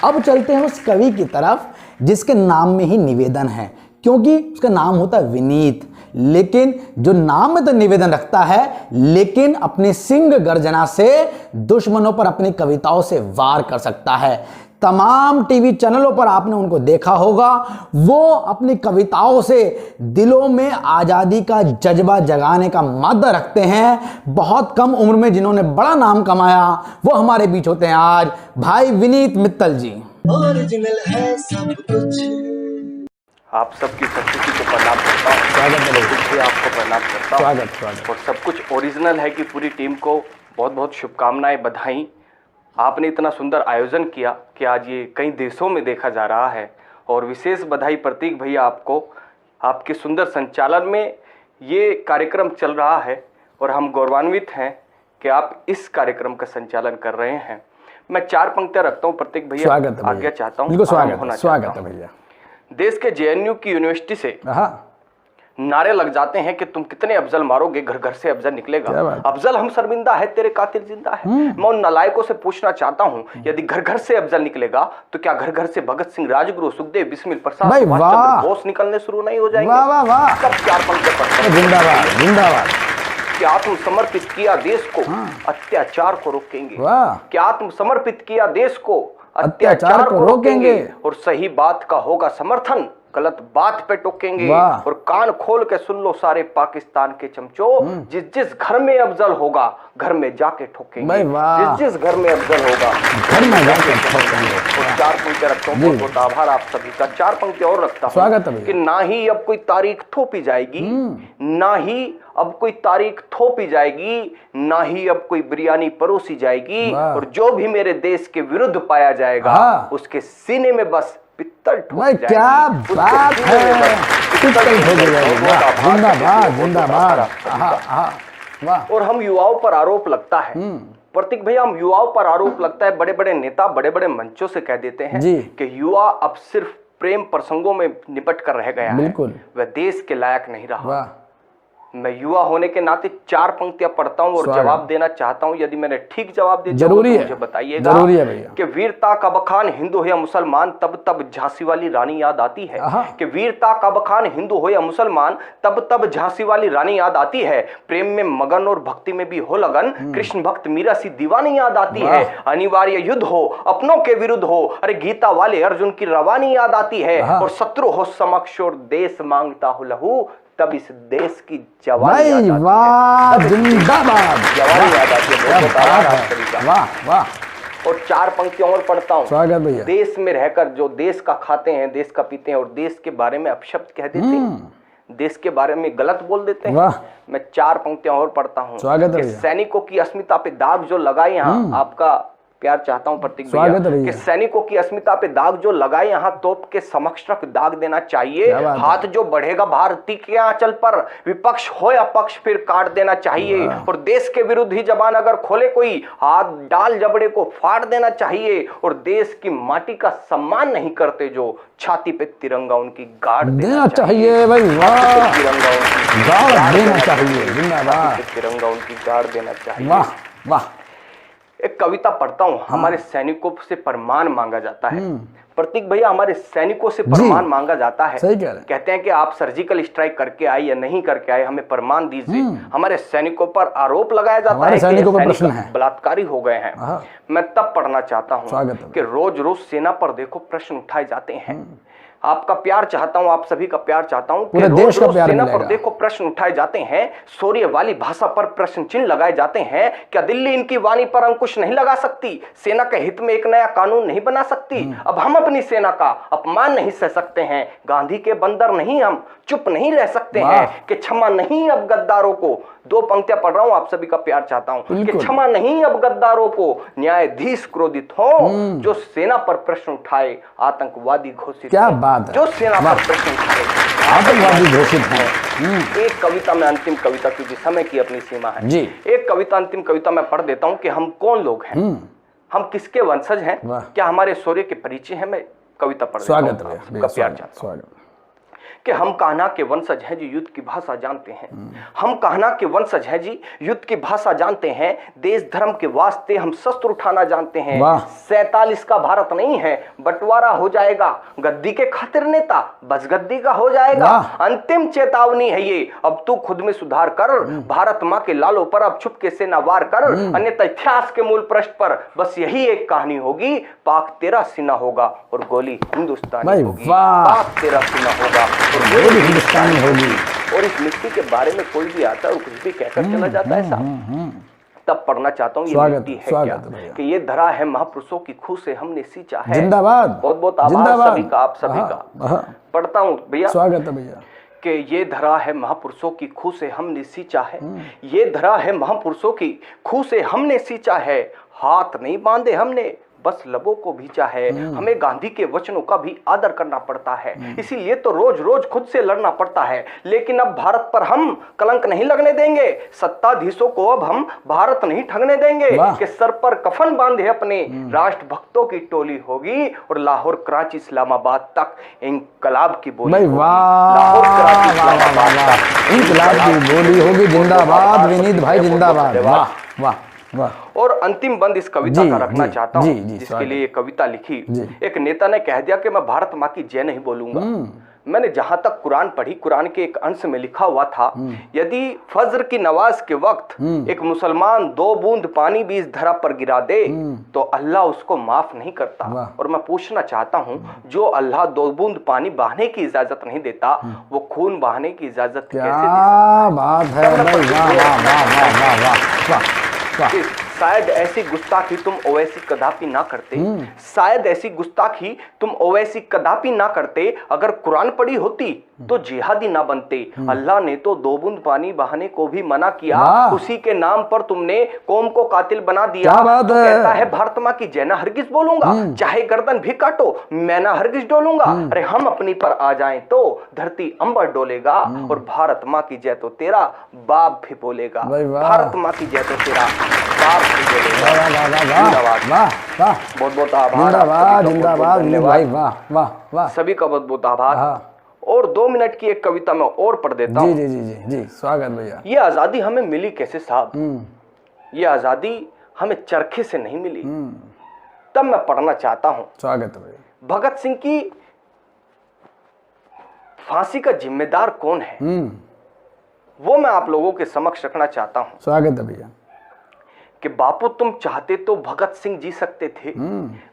अब चलते हैं उस कवि की तरफ जिसके नाम में ही निवेदन है, क्योंकि उसका नाम होता है विनीत, लेकिन जो नाम में तो निवेदन रखता है, लेकिन अपनी सिंह गर्जना से दुश्मनों पर अपनी कविताओं से वार कर सकता है। तमाम टीवी चैनलों पर आपने उनको देखा होगा, वो अपनी कविताओं से दिलों में आज़ादी का जज्बा जगाने का मादा रखते हैं। बहुत कम उम्र में जिन्होंने बड़ा नाम कमाया, वो हमारे बीच होते हैं आज भाई विनीत मित्तल जी।
ओरिजिनल है सब कुछ।
आप सबकी संस्कृति को प्रणाम करता हूँ।
स्वागत है।
आपको प्रणाम करता हूँ।
स्वागत।
और सब कुछ ओरिजिनल है कि पूरी टीम को बहुत बहुत शुभकामनाएं, बधाई। आपने इतना सुंदर आयोजन किया कि आज ये कई देशों में देखा जा रहा है, और विशेष बधाई प्रतीक भैया आपको, आपके सुंदर संचालन में ये कार्यक्रम चल रहा है, और हम गौरवान्वित हैं कि आप इस कार्यक्रम का संचालन कर रहे हैं। मैं 4 पंक्तियां रखता हूं प्रतीक भैया, आज्ञा चाहता हूं।
स्वागत है भैया।
देश के जेएनयू की यूनिवर्सिटी से नारे लग जाते हैं कि तुम कितने अफजल मारोगे, घर घर से अफजल निकलेगा। अफजल हम शर्मिंदा है, तेरे कातिल जिंदा है। मैं उन नालायकों से पूछना चाहता हूं, यदि घर घर से अफजल निकलेगा तो क्या घर घर से भगत सिंह, राजगुरु, सुखदेव, बिस्मिल प्रसाद, सुभाष चंद्र बोस निकलने शुरू नहीं हो जाएंगे? सब 4 पंक्तियां।
जिंदाबाद जिंदाबाद।
क्या आत्म समर्पित किया देश को, अत्याचार को रोकेंगे। क्या आत्म समर्पित किया देश को, अत्याचार को रोकेंगे। और सही बात का होगा समर्थन, गलत बात पे टोकेंगे। और कान खोल के सुन लो सारे पाकिस्तान के चमचों, जिस जिस घर में अफजल होगा घर में जाके ठोकेंगे। जिस जिस घर में अफजल होगा घर में जाके ठोकेंगे। और 4 पंक्तियां रखता हूँ, बहुत आभार आप सभी का। 4 पंक्तियां और रखता हूँ कि ना ही अब कोई तारीख थोपी जाएगी, ना ही अब कोई तारीख थोपी जाएगी, ना ही अब कोई बिरयानी परोसी जाएगी। और जो भी मेरे देश के विरुद्ध पाया जाएगा उसके सीने में बस पित्तल ठोक जाएगी।
क्या बात है, पित्तल ठोक जाएगा। जिंदाबाद जिंदाबाद।
और हम युवाओं पर आरोप लगता है प्रतीक भैया, हम युवाओं पर आरोप लगता है, बड़े बड़े नेता बड़े बड़े मंचों से कह देते हैं कि युवा अब सिर्फ प्रेम प्रसंगों में निपट कर रह गया है, वह देश के लायक नहीं रहा। मैं युवा होने के नाते 4 पंक्तियां पढ़ता हूं और जवाब देना चाहता हूं। यदि मैंने ठीक जवाब दिया
जरूरी
तो
है,
मुझे बताइएगा।
जरूरी है भैया।
कि वीरता का बखान हिंदू हो या मुसलमान, तब तब झांसी वाली रानी याद आती है। कि वीरता का बखान हिंदू हो या मुसलमान, तब तब झांसी वाली रानी याद आती है। प्रेम में मगन और भक्ति में भी हो लगन, कृष्ण भक्त मीरा सी दीवानी याद आती है। अनिवार्य युद्ध हो अपनों के विरुद्ध हो, अरे गीता वाले अर्जुन की रवानी याद आती है। और शत्रु हो समक्ष और देश मांगता हो लहू, तब इस देश की जवानी याद आती है।
जिंदाबाद,
जवानी याद आती है।
वाह वाह।
और 4 पंक्तियों और पढ़ता हूं।
स्वागत भैया।
देश में रहकर जो देश का खाते हैं, देश का पीते हैं और देश के बारे में अपशब्द कह देते हैं, देश के बारे में गलत बोल देते हैं। मैं 4 पंक्तियां और पढ़ता हूं।
स्वागत है।
सैनिकों की अस्मिता पे दाग जो लगाए यहाँ, आपका प्यार चाहता हूं प्रतीक भैया, कि सैनिकों की अस्मिता पे दाग जो लगाए यहाँ, तोप के समक्ष रख दाग देना चाहिए। हाथ जो बढ़ेगा भारती के आंचल पर, विपक्ष हो या पक्ष फिर काट देना चाहिए। और देश के विरुद्ध ही जबान अगर खोले कोई, हाथ डाल जबड़े को फाड़ देना चाहिए। और देश की माटी का सम्मान नहीं करते जो, छाती पे तिरंगा उनकी गाड़ देना चाहिए।
भाई वाह,
तिरंगा उनकी
गाड़ देना चाहिए। जिंदाबाद।
तिरंगा उनकी गाड़ देना चाहिए।
वाह वाह।
एक कविता पढ़ता हूं। हमारे सैनिकों से फरमान मांगा जाता है। प्रतीक भैया, हमारे सैनिकों से फरमान मांगा जाता है।
सही कह रहे हैं।
कहते हैं कि आप सर्जिकल स्ट्राइक करके आए या नहीं करके आए, हमें फरमान दीजिए। हमारे सैनिकों पर आरोप लगाया जाता है कि सैनिक बलात्कारी हो गए हैं। मैं तब पढ़ना चाहता हूं कि रोज रोज सेना पर देखो प्रश्न उठाए जाते हैं। आपका प्यार चाहता हूं, आप सभी का प्यार चाहता हूं कि रोज रोज सेना पर देखो प्रश्न उठाए जाते हैं, शौर्य वाली भाषा पर प्रश्न चिन्ह लगाए जाते हैं। क्या दिल्ली इनकी वाणी पर अंकुश नहीं लगा सकती? सेना के हित में एक नया कानून नहीं बना सकती? अब हम अपनी सेना का अपमान नहीं सह सकते हैं। गांधी के बंदर नहीं, हम चुप नहीं रह सकते हैं। कि क्षमा नहीं अब गद्दारों को, 2 पंक्तियां पढ़ रहा हूं, आप सभी का प्यार चाहता हूं, कि क्षमा नहीं अब गद्दारों को, न्यायाधीश क्रोधित हो जो सेना पर प्रश्न उठाए, आतंकवादी घोषित जो सेना पर प्रश्न उठाए, आतंकवादी घोषित है। एक कविता में, अंतिम कविता, क्योंकि समय की अपनी सीमा है जी, एक कविता, अंतिम कविता मैं पढ़ देता हूं कि हम कौन लोग हैं, हम किसके वंशज हैं, क्या हमारे शौर्य के परिचय है। मैं कविता पढ़ देता हूं, आपका प्यार चाहता हूं। कि हम कान्हा के वंशज हैं जी, युद्ध की भाषा जानते हैं। हम कान्हा के वंशज हैं जी, युद्ध की भाषा जानते हैं। देश धर्म के वास्ते हम शस्त्र उठाना जानते हैं। 47 का भारत नहीं है, बंटवारा हो जाएगा। गद्दी के खातिर नेता बस गद्दी का हो जाएगा। अंतिम चेतावनी है ये, अब तू खुद में सुधार कर। भारत माँ के लालों पर अब छुपके से न वार कर, अन्यथा इतिहास के मूल पृष्ठ पर बस यही एक कहानी होगी, पाक तेरा सीना होगा और गोली हिंदुस्तानी होगी। पाक तेरा सीना होगा हिंदुस्तानी होगी। और इस मिट्टी के बारे में कोई भी आता है और कुछ भी कहकर चला जाता है साहब। तब पढ़ना चाहता हूँ, ये मिट्टी है क्या, कि ये धरा है महापुरुषों की खूह से हमने सींचा है।
जिंदाबाद।
बहुत बहुत आभार सभी का, आप सभी का। पढ़ता हूँ भैया,
स्वागत है भैया।
कि ये धरा है महापुरुषों की खूह से हमने सींचा है। ये धरा है महापुरुषों की खूह से हमने सींचा है। हाथ नहीं बांधे हमने, बस लबों को भींचा है। हमें गांधी के वचनों का भी आदर करना पड़ता है, इसीलिए तो रोज रोज खुद से लड़ना पड़ता है। लेकिन अब भारत पर हम कलंक नहीं लगने देंगे, सत्ताधीशों को अब हम भारत नहीं ठगने देंगे। कि सर पर कफन बांधे अपने राष्ट्र भक्तों की टोली होगी और लाहौर कराची इस्लामाबाद तक इंकलाब की बोली होगी। लाहौर कराची इस्लामाबाद तक
इंकलाब की बोली होगी। जिंदाबाद विनीत भाई, जिंदाबाद। वाह वाह वाह।
और अंतिम बंद इस कविता का रखना चाहता हूँ, जिसके लिए कविता लिखी। एक नेता ने कह दिया कि मैं भारत माँ की जय नहीं बोलूंगा। मैंने जहां तक कुरान पढ़ी, कुरान के एक अंश में लिखा हुआ था, यदि फज्र की नमाज के वक्त एक मुसलमान 2 बूंद पानी भी इस धरा पर गिरा दे तो अल्लाह उसको माफ नहीं करता। और मैं पूछना चाहता हूं, जो अल्लाह 2 बूंद पानी बहाने की इजाजत नहीं देता, वो खून बहाने की इजाजत कैसे दे सकता है? शायद ऐसी गुस्ताखी तुम ओवैसी कदापि ना करते, शायद ऐसी गुस्ताखी तुम ओवैसी कदापि ना करते। अगर कुरान पढ़ी होती तो जिहादी ना बनते। अल्लाह ने तो 2 बूंद पानी बहाने को भी मना किया, उसी के नाम पर तुमने कौम को कातिल बना दिया। तो कहता है भारत माँ की जय ना हरगिज बोलूंगा, चाहे गर्दन भी काटो मैं ना हरगिज डोलूंगा। अरे हम अपनी पर आ जाएं तो धरती अंबर डोलेगा और भारत माँ की जय तो तेरा बाप भी बोलेगा। भारत माँ की जय तो तेरा बाप भी बोलेगा। बहुत बहुत आभार,
जिंदाबाद भाई, वाह वाह वाह।
सभी का बहुत बहुत आभार। और 2 मिनट की एक कविता मैं और पढ़ देता हूँ।
जी जी जी जी, स्वागत भैया।
ये आजादी हमें मिली कैसे साहब? ये आजादी हमें चरखे से नहीं मिली। तब मैं पढ़ना चाहता हूँ।
स्वागत है भैया।
भगत सिंह की फांसी का जिम्मेदार कौन है, वो मैं आप लोगों के समक्ष रखना चाहता हूँ।
स्वागत है भैया।
कि बापू तुम चाहते तो भगत सिंह जी सकते थे।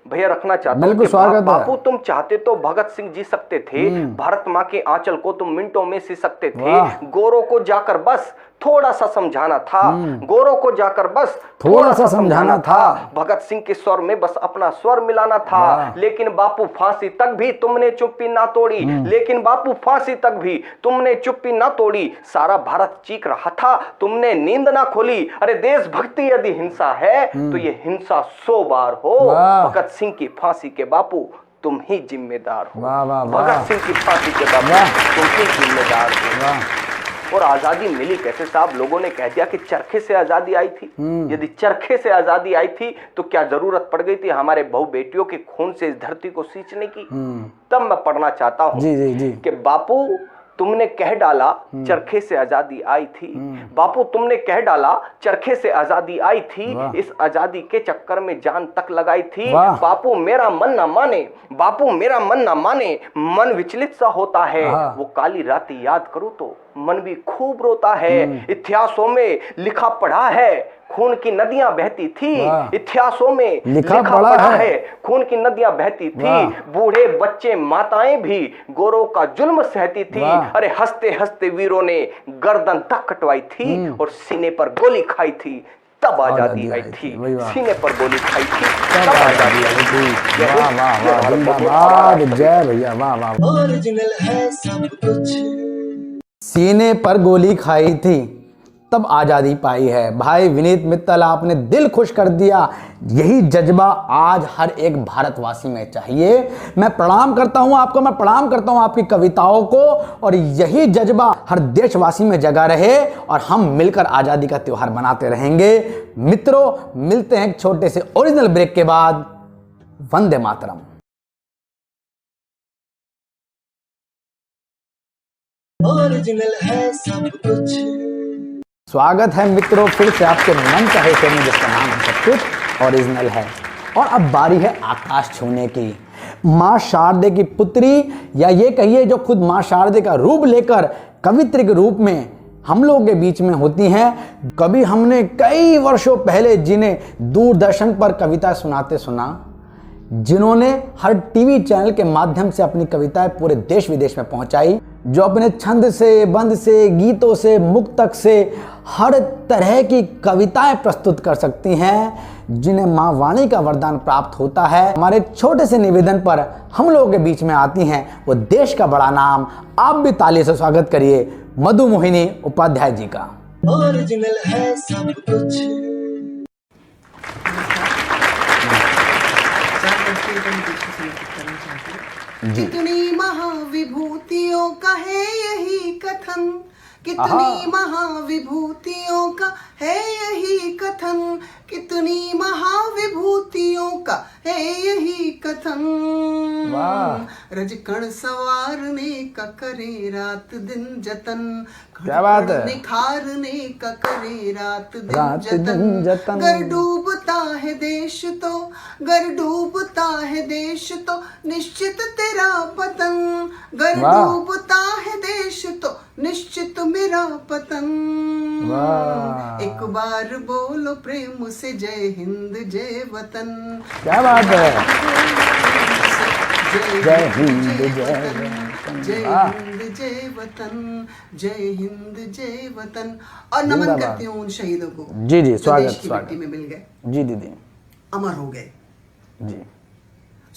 भैया रखना चाहता हूँ कि बापू तुम चाहते तो भगत सिंह जी सकते थे। भारत माँ के आंचल को तुम मिनटों में सी सकते थे। गोरों को जाकर बस थोड़ा सा समझाना था। गोरों को जाकर बस थोड़ा सा समझाना था। भगत सिंह के स्वर में बस अपना स्वर मिलाना था। लेकिन बापू फांसी तक भी तुमने चुप्पी ना तोड़ी। लेकिन बापू फांसी तक भी तुमने चुप्पी ना तोड़ी। सारा भारत चीख रहा था, तुमने नींद ना खोली। अरे देशभक्ति यदि हिंसा है तो ये हिंसा 100 बार हो। भगत सिंह की फांसी के बापू तुम ही जिम्मेदार हो। भगत सिंह की फांसी के बापू तुम ही जिम्मेदार हो। और आजादी मिली कैसे साहब? लोगों ने कह दिया कि चरखे से आजादी आई थी। यदि चरखे से आजादी आई थी तो क्या जरूरत पड़ गई थी हमारे बहु बेटियों के खून से इस धरती को सींचने की? तब मैं पढ़ना चाहता हूँ कि बापू तुमने कह डाला चरखे से आजादी आई थी। बापू तुमने कह डाला चरखे से आजादी आई थी। इस आजादी के चक्कर में जान तक लगाई थी। बापू मेरा मन ना माने, बापू मेरा मन ना माने, मन विचलित सा होता है। वो काली रात याद करूं तो मन भी खूब रोता है। इतिहासों में लिखा पढ़ा है खून की नदियां बहती थी। इतिहासों में लिखा पढ़ा है खून की नदियां बहती थी। बूढ़े बच्चे माताएं भी गोरों का जुल्म सहती थी। अरे हंसते हंसते वीरों ने गर्दन तक कटवाई थी और सीने पर गोली खाई थी। तब आजादी आई थी। सीने पर गोली खाई थी तब आजादी आई थी।
जय भैया, वाह वाह।
ओरिजिनल है सब कुछ।
सीने पर गोली खाई थी तब आज़ादी पाई है। भाई विनीत मित्तल, आपने दिल खुश कर दिया। यही जज्बा आज हर एक भारतवासी में चाहिए। मैं प्रणाम करता हूं आपको, मैं प्रणाम करता हूं आपकी कविताओं को, और यही जज्बा हर देशवासी में जगा रहे और हम मिलकर आज़ादी का त्यौहार मनाते रहेंगे। मित्रों, मिलते हैं एक छोटे से ओरिजिनल ब्रेक के बाद। वंदे मातरम।
ओरिजिनल है सब कुछ।
स्वागत है मित्रों फिर से आपके मन चाहे शो में, जिसका नाम है सब कुछ ओरिजिनल है। और अब बारी है आकाश छूने की। माँ शारदे की पुत्री, या ये कहिए जो खुद माँ शारदे का रूप लेकर कवित्री के रूप में हम लोगों के बीच में होती हैं। कभी हमने कई वर्षों पहले जिन्हें दूरदर्शन पर कविता सुनाते सुना, जिन्होंने हर टीवी चैनल के माध्यम से अपनी कविताएं पूरे देश विदेश में पहुंचाई, जो अपने छंद से, बंद से, गीतों से, मुक्तक से हर तरह की कविताएं प्रस्तुत कर सकती हैं, जिन्हें माँ वाणी का वरदान प्राप्त होता है। हमारे छोटे से निवेदन पर हम लोगों के बीच में आती हैं वो देश का बड़ा नाम। आप भी ताली से स्वागत करिए मधु मोहिनी उपाध्याय जी का।
ओरिजिनल है सब कुछ।
कितनी महाविभूतियों का है यही कथन, कितनी महाविभूतियों का है यही कथन, कितनी महाविभूतियों का है यही कथन। रजकण सवारने का करे रात दिन जतन,
क्या बात है।
निखारने का करे रात दिन जतन। गर डूबता है देश तो, गर डूबता है देश तो निश्चित तेरा पतन। गर डूबता है देश तो निश्चित मेरा पतन। एक बार बोलो प्रेम से जय हिंद जय वतन।
क्या बात है।
जय हिंद जय वतन, जय हिंद जय वतन, जय हिंद जय वतन। और नमन करती हूँ उन शहीदों को
जी जी, स्वागत
देश की मिट्टी में मिल गए,
जी दीदी,
अमर हो गए
जी।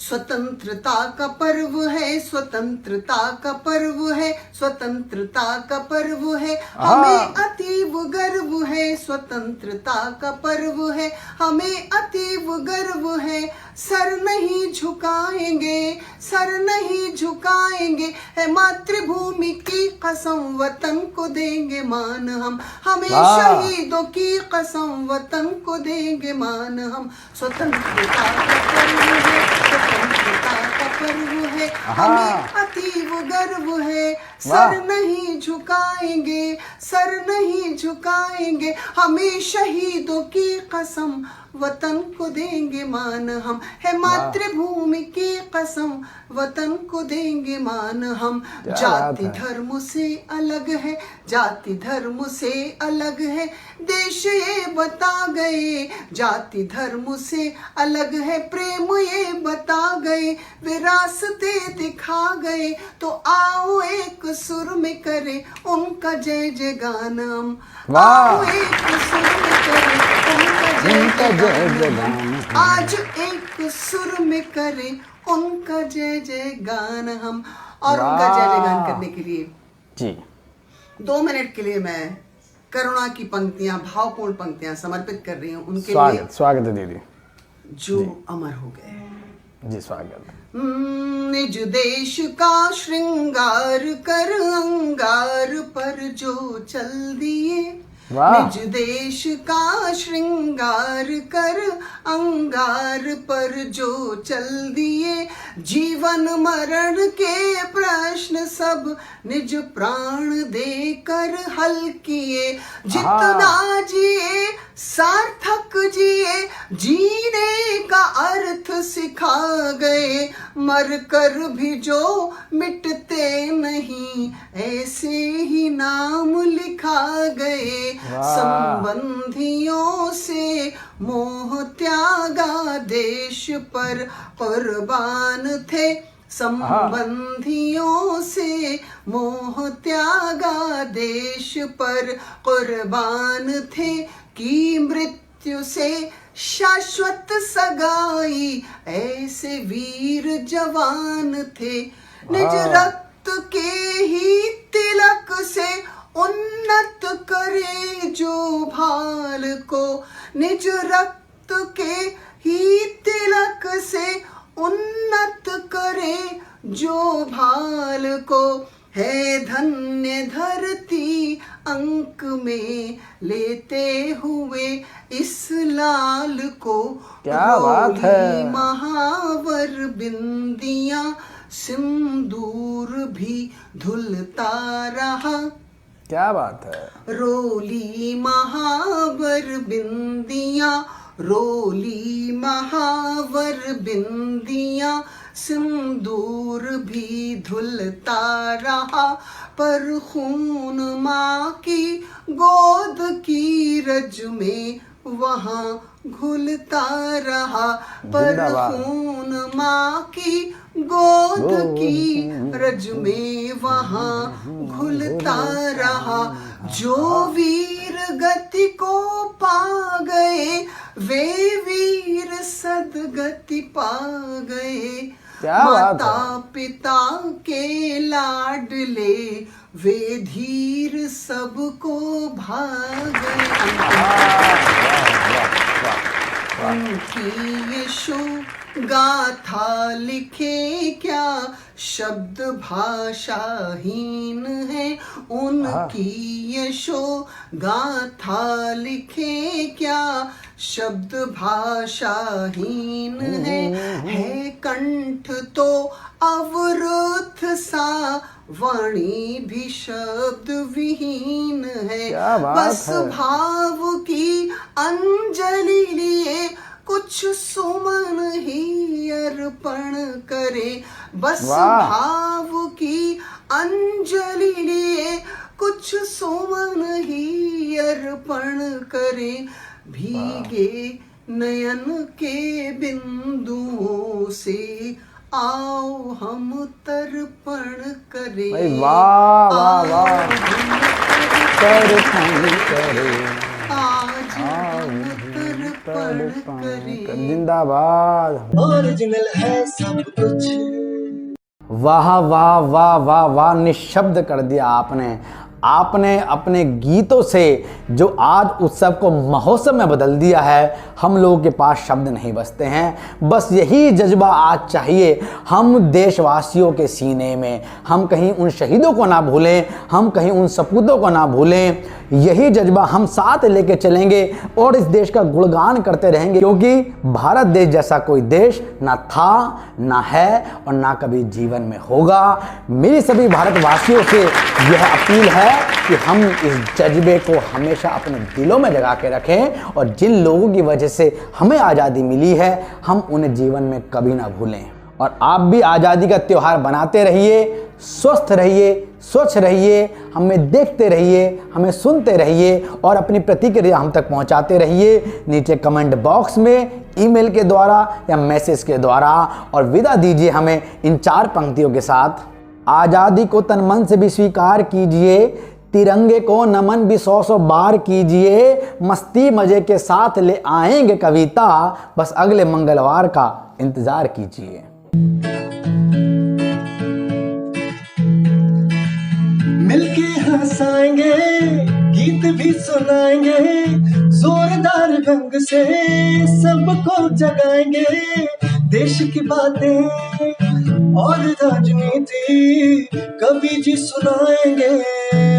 स्वतंत्रता का पर्व है, स्वतंत्रता का पर्व है, स्वतंत्रता का पर्व है, हमें अतीव गर्व है। स्वतंत्रता का पर्व है, हमें अतीव गर्व है। सर नहीं झुकाएंगे, सर नहीं झुकाएंगे, है मातृभूमि की कसम वतन को देंगे मान हम। हमें शहीदों की कसम वतन को देंगे मान हम। स्वतंत्रता का पर्व है, स्वतंत्रता का पर्व है, हमें अतीव गर्व है, सर नहीं झुकाएंगे, सर नहीं झुकाएंगे, हमें शहीदों की कसम वतन को देंगे मान हम, है मातृभूमि की कसम वतन को देंगे मान हम। जाति धर्म से अलग है, जाति धर्म से अलग है, देश ये बता गए, जाति धर्म से अलग है, प्रेम ये बता गए, विरासते दिखा गए, तो आओ एक सुर में करे उनका जय जय गानम, आओ एक सुर में करे उनका जय जय गानम, आज एक सुर में करे उनका जय जय गान हम। और उनका जय जय गान करने के लिए
जी
2 मिनट के लिए मैं करुणा की पंक्तियां, भावपूर्ण पंक्तियां समर्पित कर रही हूँ उनके लिए,
स्वागत है दीदी,
जो अमर हो गए।
जी स्वागत।
निज देश का श्रृंगार कर अंगार पर जो चल दिए, निज देश का श्रृंगार कर अंगार पर जो चल दिए, जीवन मरण के प्रश्न सब निज प्राण देकर हल किए, जितना जिए सार्थक जिए, जीने का अर्थ सिखा गए, मर कर भी जो मिटते नहीं ऐसे ही नाम लिखा गए, संबंधियों से मोह त्यागा देश पर कुर्बान थे, संबंधियों से मोह त्यागा देश पर कुर्बान थे, की मृत्यु से शाश्वत सगाई ऐसे वीर जवान थे, निज रक्त के ही तिलक से उन्नत करे जो भाल को, निज रक्त के ही तिलक से उन्नत करे जो भाल को, है धन्य धरती अंक में लेते हुए इस लाल को,
क्या बात है।
महावर बिंदियां सिंदूर भी धुलता रहा,
क्या बात है।
रोली महावर बिंदियां, रोली महावर बिंदियां सिंदूर भी धुलता रहा, पर खून माँ की गोद की रज में वहाँ घुलता रहा, पर खून माँ की गोद की रज में वहाँ घुलता रहा, जो वीर गति को पा गए वे वीर सदगति पा गए, माता पिता के लाडले वे धीर सबको भाग उनकी यशो गाथा लिखे क्या शब्द भाषाहीन है, उनकी यशो गाथा लिखे क्या शब्द भाषाहीन है कंठ तो अवरुद्ध सा वाणी भी शब्द विहीन है, बस भाव की अंजलि लिए कुछ सुमन ही अर्पण करे, बस भाव की अंजलि लिए कुछ सुमन ही अर्पण करे, भीगे नयन के बिंदुओं से आओ हम तर्पण करें,
वाह वाह वाह, तर्पण करें,
आज हम तर्पण करें,
जिंदाबाद,
ओरिजिनल है सब कुछ।
वाह वाह वाह वाह वाह, निशब्द कर दिया आपने। आपने अपने गीतों से जो आज उत्सव को महोत्सव में बदल दिया है, हम लोगों के पास शब्द नहीं बचते हैं। बस यही जज्बा आज चाहिए हम देशवासियों के सीने में। हम कहीं उन शहीदों को ना भूलें, हम कहीं उन सपूतों को ना भूलें। यही जज्बा हम साथ लेके चलेंगे और इस देश का गुणगान करते रहेंगे, क्योंकि भारत देश जैसा कोई देश ना था, ना है और ना कभी जीवन में होगा। मेरी सभी भारतवासियों से यह अपील है कि हम इस जज्बे को हमेशा अपने दिलों में जगा के रखें और जिन लोगों की वजह से हमें आज़ादी मिली है हम उन्हें जीवन में कभी ना भूलें। और आप भी आज़ादी का त्यौहार बनाते रहिए, स्वस्थ रहिए, स्वच्छ रहिए, हमें देखते रहिए, हमें सुनते रहिए और अपनी प्रतिक्रिया हम तक पहुंचाते रहिए नीचे कमेंट बॉक्स में, ईमेल के द्वारा या मैसेज के द्वारा। और विदा दीजिए हमें इन 4 पंक्तियों के साथ। आज़ादी को तन मन से भी स्वीकार कीजिए, तिरंगे को नमन भी 100 बार कीजिए, मस्ती मजे के साथ ले आएंगे कविता, बस अगले मंगलवार का इंतजार कीजिए।
मिलके हंसाएंगे, गीत भी सुनाएंगे, जोरदार ढंग से सबको जगाएंगे, देश की बातें और राजनीति कवि जी सुनाएंगे,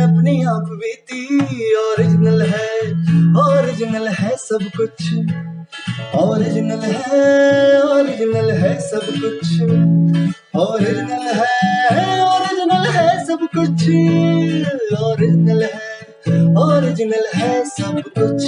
अपनी आप बीती। ओरिजिनल है सब कुछ, ओरिजिनल है सब कुछ, ओरिजिनल है सब कुछ, ओरिजिनल है सब कुछ।